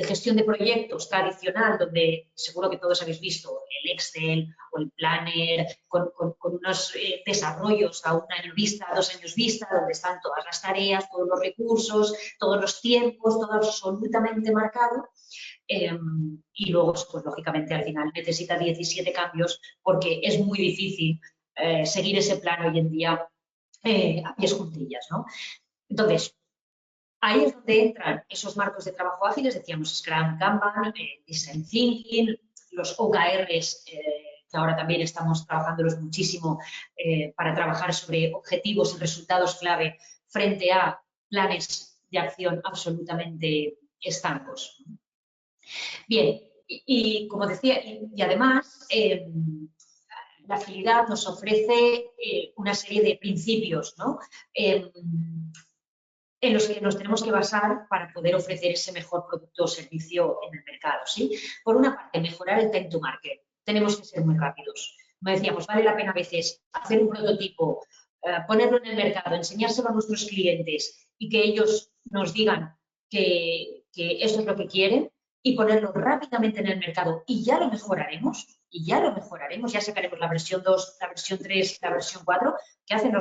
gestión de proyectos tradicional, donde seguro que todos habéis visto el Excel o el Planner, con unos desarrollos a 1 año vista, a 2 años vista, donde están todas las tareas, todos los recursos, todos los tiempos, todo absolutamente marcado. Y luego, pues lógicamente, al final necesita 17 cambios porque es muy difícil seguir ese plan hoy en día a pies juntillas, ¿no? Entonces, ahí es donde entran esos marcos de trabajo ágiles, decíamos Scrum, Kanban, Design Thinking, los OKRs, que ahora también estamos trabajándolos muchísimo para trabajar sobre objetivos y resultados clave frente a planes de acción absolutamente estancos. Bien, y como decía, y además la agilidad nos ofrece una serie de principios, ¿no? En los que nos tenemos que basar para poder ofrecer ese mejor producto o servicio en el mercado, ¿sí? Por una parte, mejorar el time to market. Tenemos que ser muy rápidos. Como decíamos, vale la pena a veces hacer un prototipo, ponerlo en el mercado, enseñárselo a nuestros clientes y que ellos nos digan que esto es lo que quieren y ponerlo rápidamente en el mercado y ya lo mejoraremos, ya sacaremos la versión 2, la versión 3, la versión 4, que hacen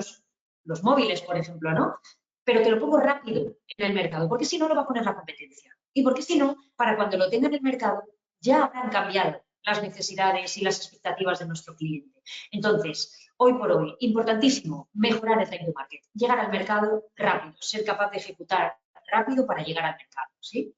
los móviles, por ejemplo, ¿no? Pero te lo pongo rápido en el mercado, porque si no lo va a poner la competencia. Y porque si no, para cuando lo tenga en el mercado, ya habrán cambiado las necesidades y las expectativas de nuestro cliente. Entonces, hoy por hoy, importantísimo, mejorar el time to market, llegar al mercado rápido, ser capaz de ejecutar rápido para llegar al mercado, ¿sí?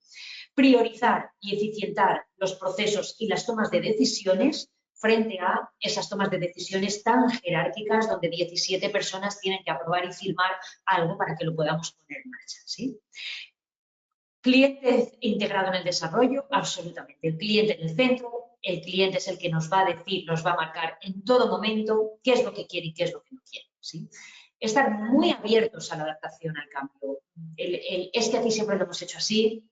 Priorizar y eficientar los procesos y las tomas de decisiones frente a esas tomas de decisiones tan jerárquicas donde 17 personas tienen que aprobar y firmar algo para que lo podamos poner en marcha, ¿sí? Cliente integrado en el desarrollo, absolutamente. El cliente en el centro, el cliente es el que nos va a decir, nos va a marcar en todo momento qué es lo que quiere y qué es lo que no quiere, ¿sí? Estar muy abiertos a la adaptación al cambio. Es que aquí siempre lo hemos hecho así,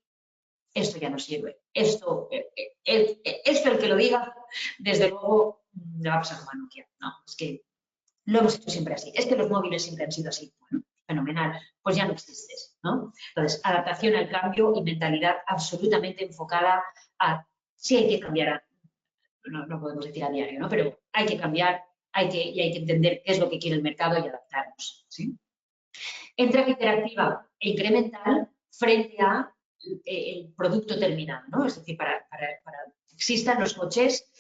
esto ya no sirve. Esto el que lo diga, desde luego, le va a pasar como a Nokia. No, es que lo hemos hecho siempre así. Es que los móviles siempre han sido así. Bueno, fenomenal. Pues ya no existes, ¿no? Entonces, adaptación al cambio y mentalidad absolutamente enfocada a, sí hay que cambiar, no podemos decir a diario, ¿no? Pero hay que cambiar, y hay que entender qué es lo que quiere el mercado y adaptarnos, ¿sí? Entrega interactiva e incremental frente a el producto terminado, ¿no? Es decir, para que existan los coches,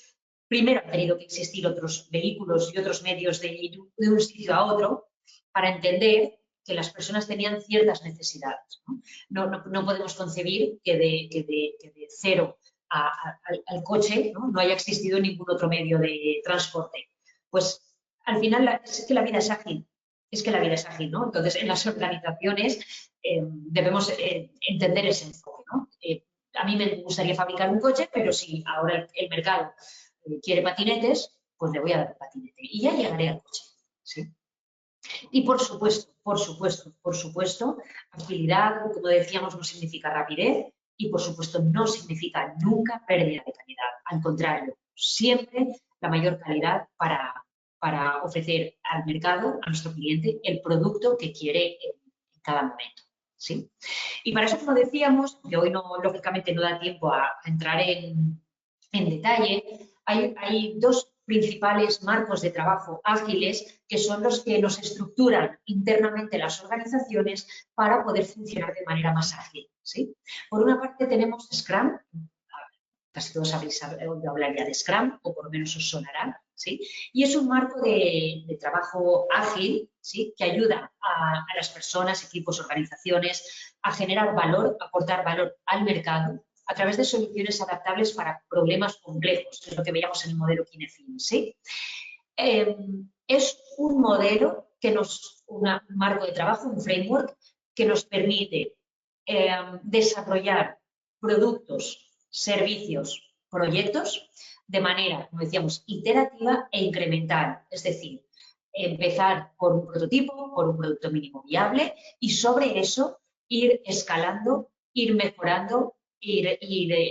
primero han tenido que existir otros vehículos y otros medios de ir de un sitio a otro para entender que las personas tenían ciertas necesidades, ¿no? No podemos concebir que de cero al coche, ¿no? Haya existido ningún otro medio de transporte. Pues al final es que la vida es ágil. Es que la vida es ágil, ¿no? Entonces, en las organizaciones debemos entender ese enfoque, ¿no? A mí me gustaría fabricar un coche, pero si ahora el mercado quiere patinetes, pues le voy a dar un patinete y ya llegaré al coche, ¿sí? Y por supuesto, agilidad, como decíamos, no significa rapidez y por supuesto no significa nunca pérdida de calidad. Al contrario, siempre la mayor calidad para ofrecer al mercado, a nuestro cliente, el producto que quiere en cada momento, ¿sí? Y para eso, como decíamos, que hoy no, lógicamente no da tiempo a entrar en detalle, hay dos principales marcos de trabajo ágiles que son los que nos estructuran internamente las organizaciones para poder funcionar de manera más ágil, ¿sí? Por una parte tenemos Scrum, casi todos habéis oído hablar ya de Scrum, o por lo menos os sonará, ¿sí? Y es un marco de trabajo ágil, ¿sí? Que ayuda a las personas, equipos, organizaciones a generar valor, aportar valor al mercado a través de soluciones adaptables para problemas complejos, que es lo que veíamos en el modelo Kinefin, ¿sí? Es un modelo un marco de trabajo, un framework, que nos permite desarrollar productos, servicios, proyectos de manera, como decíamos, iterativa e incremental. Es decir, empezar por un prototipo, por un producto mínimo viable y sobre eso ir escalando, ir mejorando, ir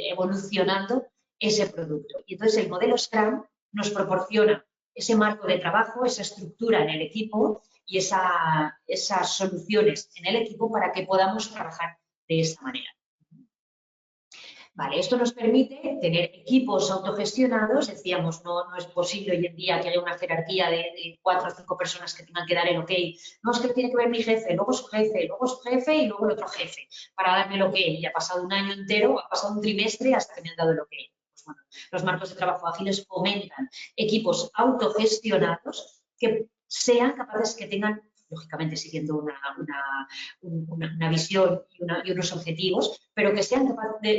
evolucionando ese producto. Y entonces el modelo Scrum nos proporciona ese marco de trabajo, esa estructura en el equipo y esas soluciones en el equipo para que podamos trabajar de esa manera. Vale, esto nos permite tener equipos autogestionados, decíamos, no es posible hoy en día que haya una jerarquía de 4 o 5 personas que tengan que dar el ok. No, es que tiene que ver mi jefe, luego su jefe, luego su jefe y luego el otro jefe para darme el ok. Y ha pasado un año entero, ha pasado un trimestre hasta que me han dado el ok. Pues bueno, los marcos de trabajo ágiles fomentan equipos autogestionados que sean capaces, que tengan, lógicamente siguiendo una visión y unos objetivos, pero que sean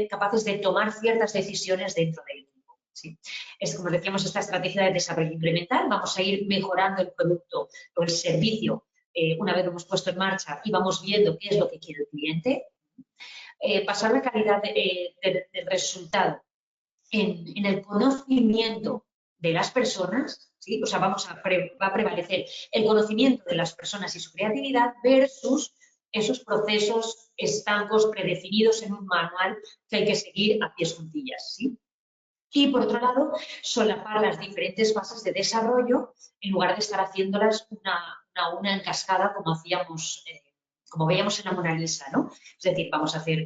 capaces de tomar ciertas decisiones dentro del equipo, ¿sí? Es como decíamos, esta estrategia de desarrollo incremental, vamos a ir mejorando el producto o el servicio una vez lo hemos puesto en marcha y vamos viendo qué es lo que quiere el cliente. Pasar la calidad del resultado en el conocimiento de las personas, ¿sí? O sea, va a prevalecer el conocimiento de las personas y su creatividad versus esos procesos estancos predefinidos en un manual que hay que seguir a pies juntillas, ¿sí? Y, por otro lado, solapar las diferentes fases de desarrollo en lugar de estar haciéndolas una en cascada como hacíamos, como veíamos en la Mona Lisa, ¿no? Es decir, vamos a hacer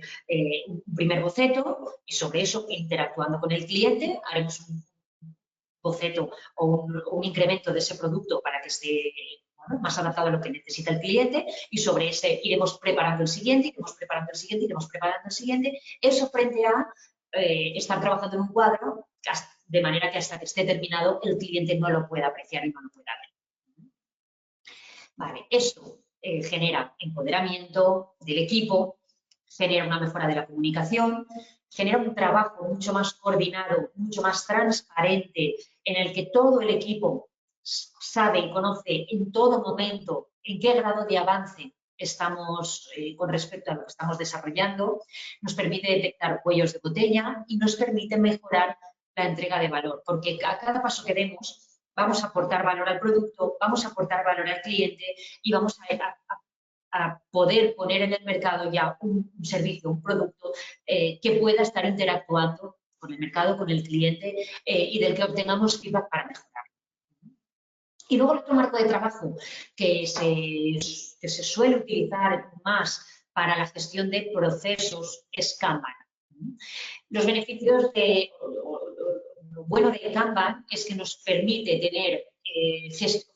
un primer boceto y sobre eso, interactuando con el cliente, haremos un boceto o un incremento de ese producto para que esté ¿no? Más adaptado a lo que necesita el cliente, y sobre ese iremos preparando el siguiente, iremos preparando el siguiente, iremos preparando el siguiente. Eso frente a estar trabajando en un cuadro de manera que hasta que esté terminado el cliente no lo pueda apreciar y no lo pueda ver. Vale, esto genera empoderamiento del equipo, genera una mejora de la comunicación, genera un trabajo mucho más coordinado, mucho más transparente, en el que todo el equipo sabe y conoce en todo momento en qué grado de avance estamos con respecto a lo que estamos desarrollando, nos permite detectar cuellos de botella y nos permite mejorar la entrega de valor, porque a cada paso que demos vamos a aportar valor al producto, vamos a aportar valor al cliente y vamos a poder poner en el mercado ya un servicio, un producto que pueda estar interactuando con el mercado, con el cliente y del que obtengamos feedback para mejorar. Y luego el otro marco de trabajo que se suele utilizar más para la gestión de procesos es Kanban. Los beneficios lo bueno de Kanban es que nos permite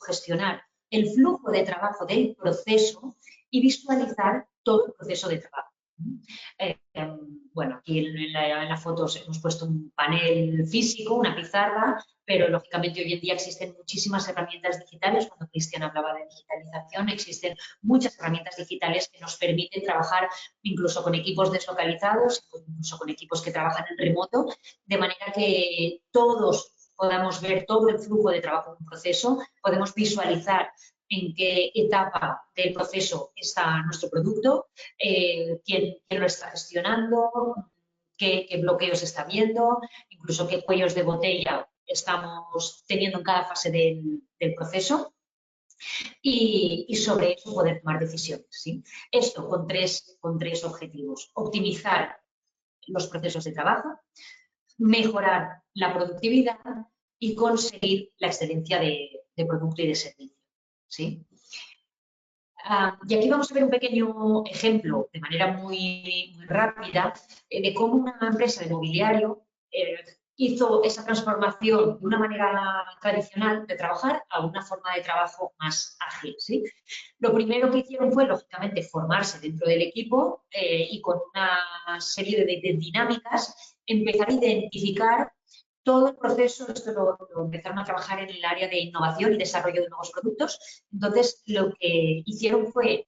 gestionar el flujo de trabajo del proceso y visualizar todo el proceso de trabajo. Bueno, aquí en la foto hemos puesto un panel físico, una pizarra, pero lógicamente hoy en día existen muchísimas herramientas digitales. Cuando Cristian hablaba de digitalización, existen muchas herramientas digitales que nos permiten trabajar incluso con equipos deslocalizados, incluso con equipos que trabajan en remoto, de manera que todos podamos ver todo el flujo de trabajo de un proceso, podemos visualizar en qué etapa del proceso está nuestro producto, quién lo está gestionando, qué bloqueos está viendo, incluso qué cuellos de botella estamos teniendo en cada fase del proceso y sobre eso poder tomar decisiones, ¿sí? Esto con tres objetivos: optimizar los procesos de trabajo, mejorar la productividad y conseguir la excelencia de producto y de servicio, ¿sí? Y aquí vamos a ver un pequeño ejemplo de manera muy rápida de cómo una empresa de mobiliario hizo esa transformación de una manera tradicional de trabajar a una forma de trabajo más ágil, ¿sí? Lo primero que hicieron fue, lógicamente, formarse dentro del equipo y con una serie de dinámicas empezar a identificar todo el proceso. Esto lo empezaron a trabajar en el área de innovación y desarrollo de nuevos productos. Entonces, lo que hicieron fue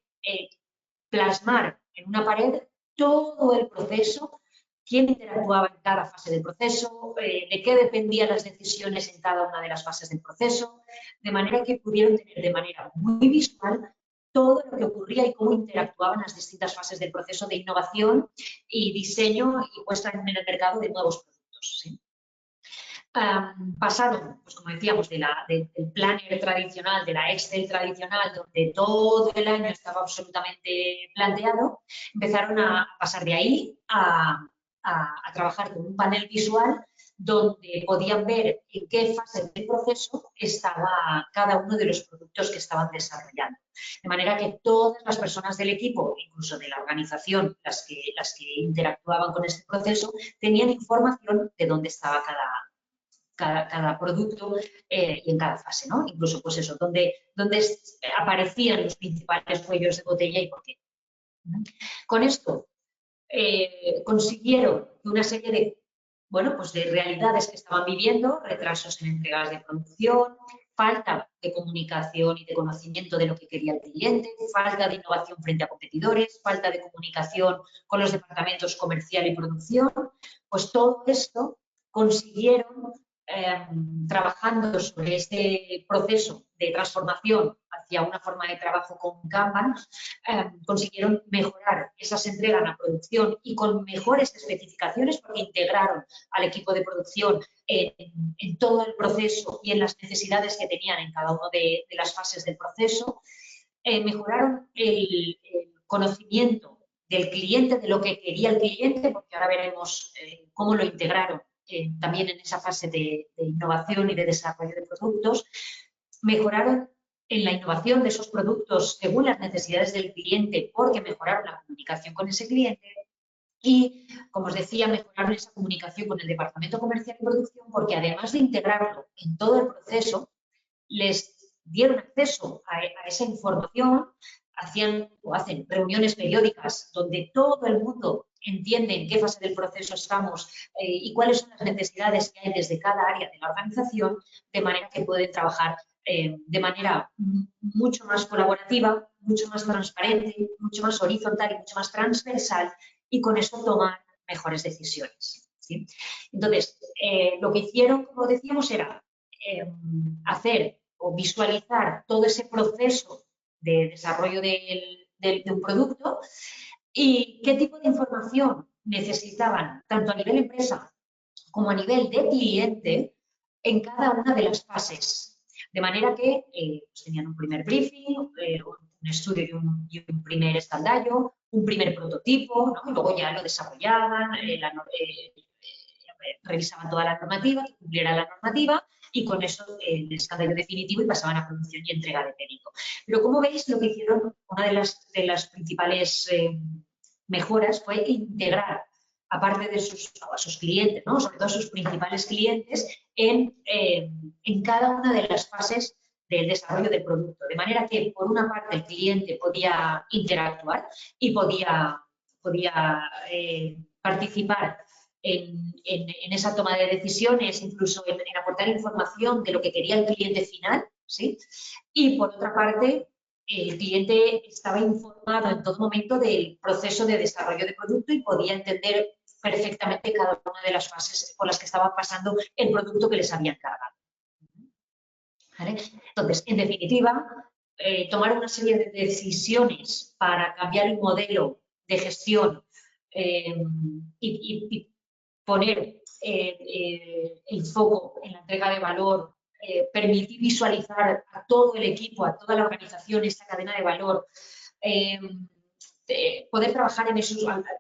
plasmar en una pared todo el proceso, quién interactuaba en cada fase del proceso, de qué dependían las decisiones en cada una de las fases del proceso, de manera que pudieron tener de manera muy visual todo lo que ocurría y cómo interactuaban las distintas fases del proceso de innovación y diseño y puesta en el mercado de nuevos productos, ¿sí? Pasaron, pues como decíamos, del planner tradicional, de la Excel tradicional, donde todo el año estaba absolutamente planteado, empezaron a pasar de ahí a trabajar con un panel visual donde podían ver en qué fase del proceso estaba cada uno de los productos que estaban desarrollando. De manera que todas las personas del equipo, incluso de la organización, las que interactuaban con este proceso, tenían información de dónde estaba cada producto y en cada fase, ¿no? Incluso, pues eso, donde aparecían los principales cuellos de botella y por qué. Con esto consiguieron una serie de, bueno, pues de realidades que estaban viviendo: retrasos en entregas de producción, falta de comunicación y de conocimiento de lo que quería el cliente, falta de innovación frente a competidores, falta de comunicación con los departamentos comercial y producción. Pues todo esto consiguieron, trabajando sobre este proceso de transformación hacia una forma de trabajo con Kanban, consiguieron mejorar esas entregas a la producción y con mejores especificaciones, porque integraron al equipo de producción en todo el proceso y en las necesidades que tenían en cada una de las fases del proceso. Mejoraron el conocimiento del cliente, de lo que quería el cliente, porque ahora veremos cómo lo integraron también en esa fase de innovación y de desarrollo de productos. Mejoraron en la innovación de esos productos según las necesidades del cliente, porque mejoraron la comunicación con ese cliente. Y, como os decía, mejoraron esa comunicación con el departamento comercial y producción, porque además de integrarlo en todo el proceso, les dieron acceso a esa información, hacían o hacen reuniones periódicas donde todo el mundo entiende en qué fase del proceso estamos y cuáles son las necesidades que hay desde cada área de la organización, de manera que pueden trabajar de manera mucho más colaborativa, mucho más transparente, mucho más horizontal y mucho más transversal, y con eso tomar mejores decisiones, ¿sí? Entonces, lo que hicieron, como decíamos, era hacer o visualizar todo ese proceso de desarrollo de un producto y qué tipo de información necesitaban, tanto a nivel empresa como a nivel de cliente, en cada una de las fases. De manera que pues tenían un primer briefing, un estudio y un primer escandallo, un primer prototipo, ¿no? Y luego ya lo desarrollaban, revisaban toda la normativa, que cumpliera la normativa, y con eso el escándalo definitivo y pasaban a producción y entrega de pedido. Pero como veis, lo que hicieron, una de las principales mejoras fue integrar, aparte de a sus clientes, ¿no? Sobre todo sus principales clientes, en cada una de las fases del desarrollo del producto. De manera que, por una parte, el cliente podía interactuar y podía participar en esa toma de decisiones, incluso en aportar información de lo que quería el cliente final, ¿sí? Y por otra parte, el cliente estaba informado en todo momento del proceso de desarrollo de producto y podía entender perfectamente cada una de las fases por las que estaba pasando el producto que les habían cargado. ¿Vale? Entonces, en definitiva, tomar una serie de decisiones para cambiar el modelo de gestión y poner el foco en la entrega de valor, permitir visualizar a todo el equipo, a toda la organización, esta cadena de valor, poder trabajar en eso,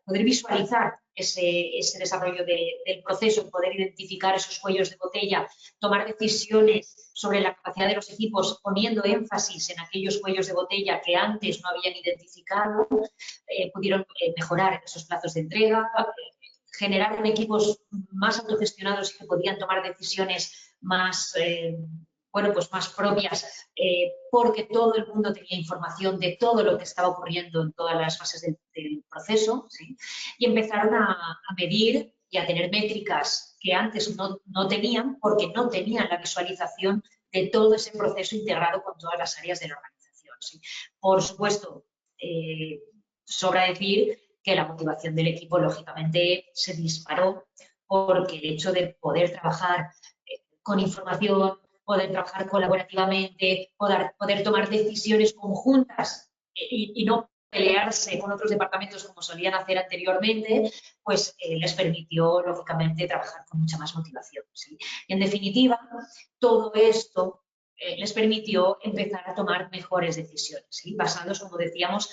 poder visualizar ese desarrollo del proceso, poder identificar esos cuellos de botella, tomar decisiones sobre la capacidad de los equipos, poniendo énfasis en aquellos cuellos de botella que antes no habían identificado, pudieron mejorar esos plazos de entrega, generaron equipos más autogestionados y que podían tomar decisiones más, bueno, pues más propias, porque todo el mundo tenía información de todo lo que estaba ocurriendo en todas las fases del proceso, ¿sí? Y empezaron a medir y a tener métricas que antes no tenían, porque no tenían la visualización de todo ese proceso integrado con todas las áreas de la organización, ¿sí? Por supuesto, sobra decir que la motivación del equipo, lógicamente, se disparó porque el hecho de poder trabajar con información, poder trabajar colaborativamente, poder tomar decisiones conjuntas y no pelearse con otros departamentos como solían hacer anteriormente, pues les permitió, lógicamente, trabajar con mucha más motivación, ¿sí? Y en definitiva, todo esto les permitió empezar a tomar mejores decisiones, ¿sí? Basados, como decíamos,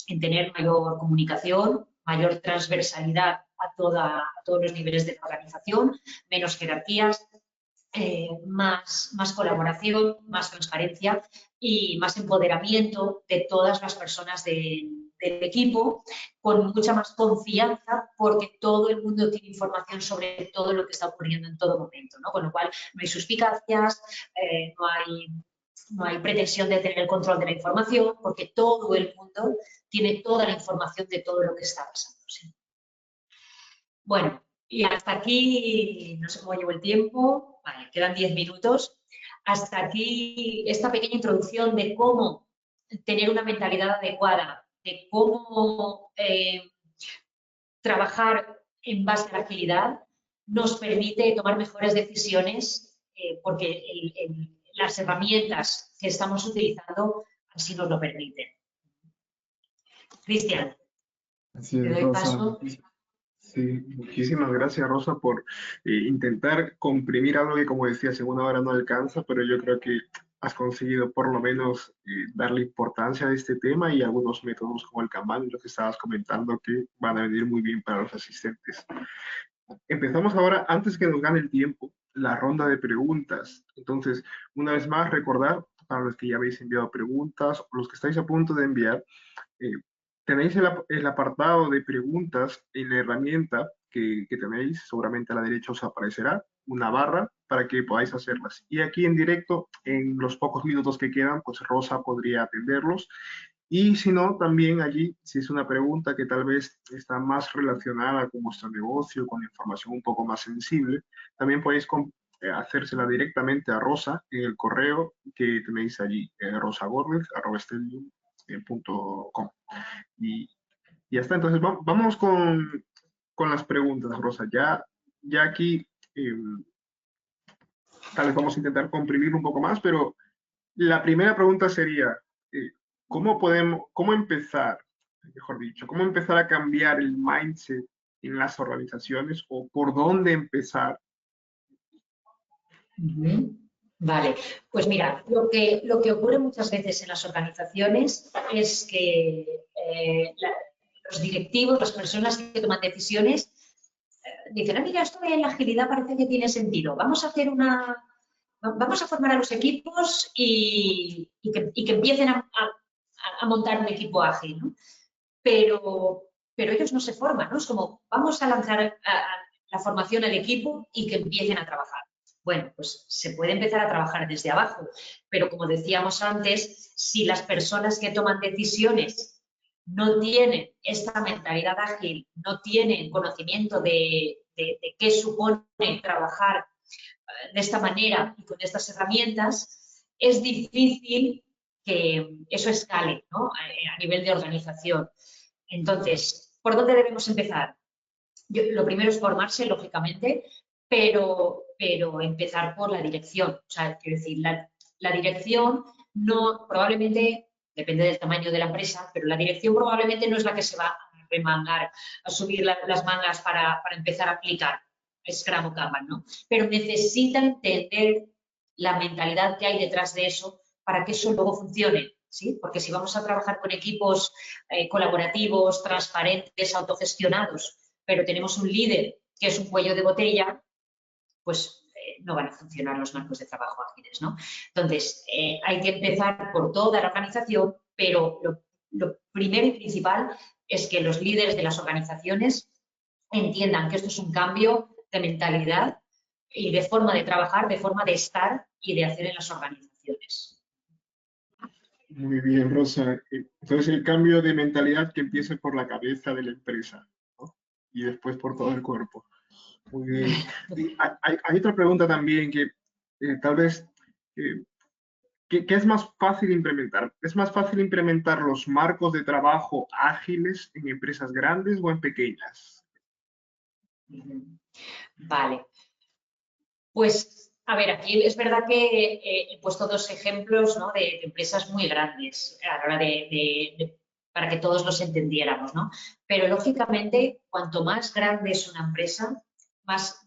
en tener mayor comunicación, mayor transversalidad a todos los niveles de la organización, menos jerarquías, más colaboración, más transparencia y más empoderamiento de todas las personas del equipo, con mucha más confianza, porque todo el mundo tiene información sobre todo lo que está ocurriendo en todo momento, ¿no? Con lo cual no hay suspicacias, no hay pretensión de tener el control de la información, porque todo el mundo tiene toda la información de todo lo que está pasando, ¿sí? Bueno, y hasta aquí, no sé cómo llevo el tiempo, vale, quedan 10 minutos. Hasta aquí esta pequeña introducción de cómo tener una mentalidad adecuada, de cómo trabajar en base a la agilidad nos permite tomar mejores decisiones porque las herramientas que estamos utilizando así nos lo permiten. Cristian, Así te es, doy Rosa. paso. Sí, muchísimas gracias, Rosa, por intentar comprimir algo que, como decías, en una hora no alcanza, pero yo creo que has conseguido por lo menos darle importancia a este tema y algunos métodos como el Kanban, lo que estabas comentando, que van a venir muy bien para los asistentes. Empezamos ahora, antes que nos gane el tiempo, la ronda de preguntas. Entonces, una vez más, recordar, para los que ya habéis enviado preguntas o los que estáis a punto de enviar, eh, tenéis el apartado de preguntas en la herramienta que tenéis, seguramente a la derecha os aparecerá. una barra para que podáis hacerlas. Y aquí en directo, en los pocos minutos que quedan, pues Rosa podría atenderlos. Y si no, también allí, si es una pregunta que tal vez está más relacionada con vuestro negocio, con información un poco más sensible, también podéis hacérsela directamente a Rosa en el correo que tenéis allí, rosagorlez@stellium.com. Y ya está. Entonces, vamos con las preguntas, Rosa. Ya aquí, eh, tal vez vamos a intentar comprimir un poco más, pero la primera pregunta sería, eh, cómo empezar, mejor dicho, cómo empezar a cambiar el mindset en las organizaciones o por dónde empezar? Ujú. Vale, pues mira, lo que ocurre muchas veces en las organizaciones es que los directivos, las personas que toman decisiones, dicen, ah, mira, esto de la agilidad parece que tiene sentido. Vamos a formar a los equipos y que empiecen a montar un equipo ágil, ¿no? Pero ellos no se forman, ¿no? Es como, vamos a lanzar la formación al equipo y que empiecen a trabajar. Bueno, pues se puede empezar a trabajar desde abajo, pero como decíamos antes, si las personas que toman decisiones no tienen esta mentalidad ágil, no tienen conocimiento de qué supone trabajar de esta manera y con estas herramientas, es difícil que eso escale, ¿no? A nivel de organización. Entonces, ¿por dónde debemos empezar? Lo primero es formarse, lógicamente, pero empezar por la dirección. O sea, quiero decir, la dirección no, probablemente, depende del tamaño de la empresa, pero la dirección probablemente no es la que se va a remangar, a subir las mangas para empezar a aplicar Scrum o Kanban, ¿no? Pero necesita entender la mentalidad que hay detrás de eso para que eso luego funcione, ¿sí? Porque si vamos a trabajar con equipos colaborativos, transparentes, autogestionados, pero tenemos un líder que es un cuello de botella, pues no van a funcionar los marcos de trabajo ágiles, ¿no? Entonces, hay que empezar por toda la organización, pero lo primero y principal es que los líderes de las organizaciones entiendan que esto es un cambio de mentalidad y de forma de trabajar, de forma de estar y de hacer en las organizaciones. Muy bien, Rosa. Entonces, el cambio de mentalidad que empiece por la cabeza de la empresa, ¿no? Y después por todo el cuerpo. Muy bien. Y hay otra pregunta también que tal vez, eh, ¿qué es más fácil implementar? ¿Es más fácil implementar los marcos de trabajo ágiles en empresas grandes o en pequeñas? Vale. Pues, a ver, aquí es verdad que he puesto dos ejemplos, ¿no? de empresas muy grandes a la hora para que todos los entendiéramos, ¿no? Pero, lógicamente, cuanto más grande es una empresa, más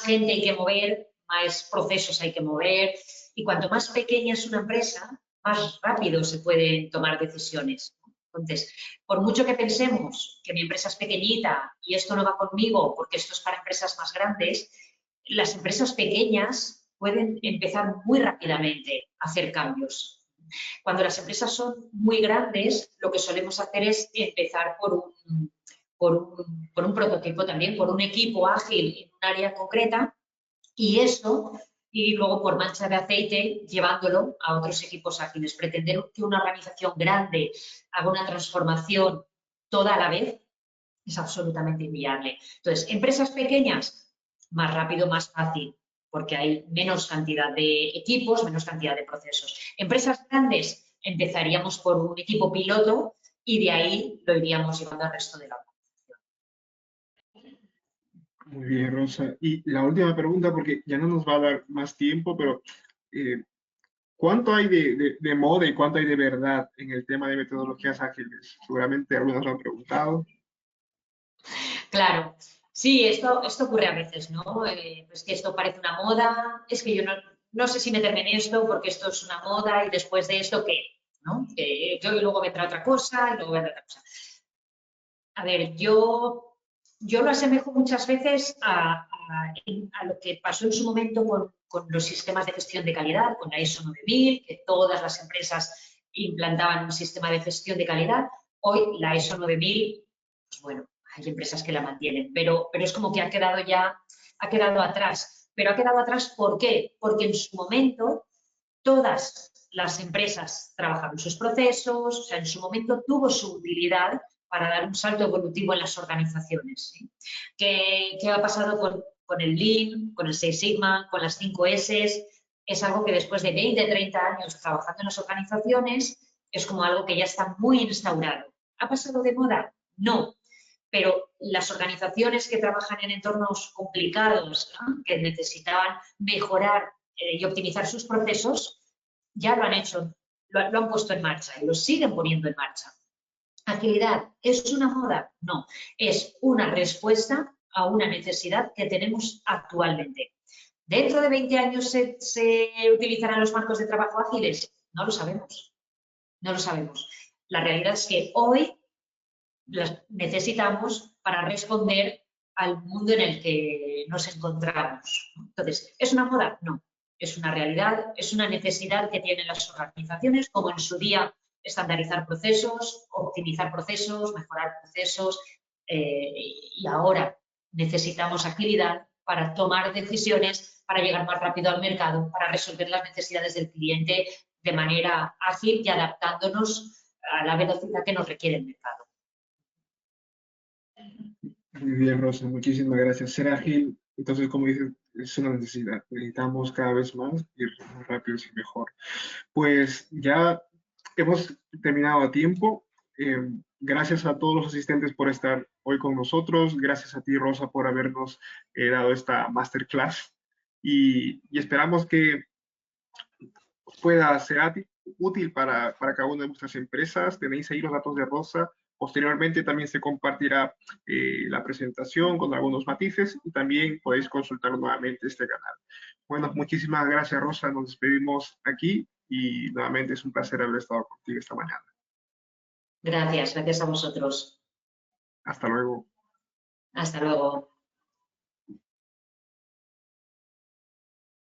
gente hay que mover, más procesos hay que mover, y cuanto más pequeña es una empresa, más rápido se pueden tomar decisiones. Entonces, por mucho que pensemos que mi empresa es pequeñita y esto no va conmigo porque esto es para empresas más grandes, las empresas pequeñas pueden empezar muy rápidamente a hacer cambios. Cuando las empresas son muy grandes, lo que solemos hacer es empezar por un prototipo también, por un equipo ágil en un área concreta y eso, y luego por mancha de aceite, llevándolo a otros equipos ágiles. Pretender que una organización grande haga una transformación toda a la vez es absolutamente inviable. Entonces, empresas pequeñas, más rápido, más fácil, porque hay menos cantidad de equipos, menos cantidad de procesos. Empresas grandes, empezaríamos por un equipo piloto y de ahí lo iríamos llevando al resto de la organización. Muy bien, Rosa. Y la última pregunta, porque ya no nos va a dar más tiempo, pero eh, ¿cuánto hay de moda y cuánto hay de verdad en el tema de metodologías ágiles? Seguramente algunos lo han preguntado. Claro, sí, esto ocurre a veces, ¿no? Pues que esto parece una moda, es que yo no sé si meterme en esto porque esto es una moda y después de esto, ¿qué? ¿No? Que yo y luego vendrá otra cosa y luego vendrá otra cosa. A ver, yo lo asemejo muchas veces a lo que pasó en su momento con los sistemas de gestión de calidad, con la ISO 9000, que todas las empresas implantaban un sistema de gestión de calidad. Hoy la ISO 9000, pues bueno, hay empresas que la mantienen, pero es como que ha quedado atrás. Pero ha quedado atrás, ¿por qué? Porque en su momento todas las empresas trabajaron sus procesos, o sea, en su momento tuvo su utilidad para dar un salto evolutivo en las organizaciones. ¿Sí? ¿Qué ha pasado con el Lean, con el Six Sigma, con las 5 S? Es algo que después de 20, 30 años trabajando en las organizaciones es como algo que ya está muy instaurado. ¿Ha pasado de moda? No. Pero las organizaciones que trabajan en entornos complicados, ¿no? Que necesitaban mejorar y optimizar sus procesos, ya lo han hecho, lo han puesto en marcha y lo siguen poniendo en marcha. ¿Agilidad es una moda? No, es una respuesta a una necesidad que tenemos actualmente. ¿Dentro de 20 años se utilizarán los marcos de trabajo ágiles? No lo sabemos, no lo sabemos. La realidad es que hoy las necesitamos para responder al mundo en el que nos encontramos. Entonces, ¿es una moda? No. Es una realidad, es una necesidad que tienen las organizaciones, como en su día estandarizar procesos, optimizar procesos, mejorar procesos, y ahora necesitamos agilidad para tomar decisiones, para llegar más rápido al mercado, para resolver las necesidades del cliente de manera ágil y adaptándonos a la velocidad que nos requiere el mercado. Muy bien, Rosa, muchísimas gracias. Ser ágil, entonces, como dices, es una necesidad. Necesitamos cada vez más ir más rápido y mejor. Pues ya hemos terminado a tiempo. Gracias a todos los asistentes por estar hoy con nosotros. Gracias a ti, Rosa, por habernos dado esta masterclass. Y esperamos que pueda ser útil para cada una de vuestras empresas. Tenéis ahí los datos de Rosa. Posteriormente también se compartirá la presentación con algunos matices y también podéis consultar nuevamente este canal. Bueno, muchísimas gracias, Rosa. Nos despedimos aquí y nuevamente es un placer haber estado contigo esta mañana. Gracias a vosotros. Hasta luego. Hasta luego.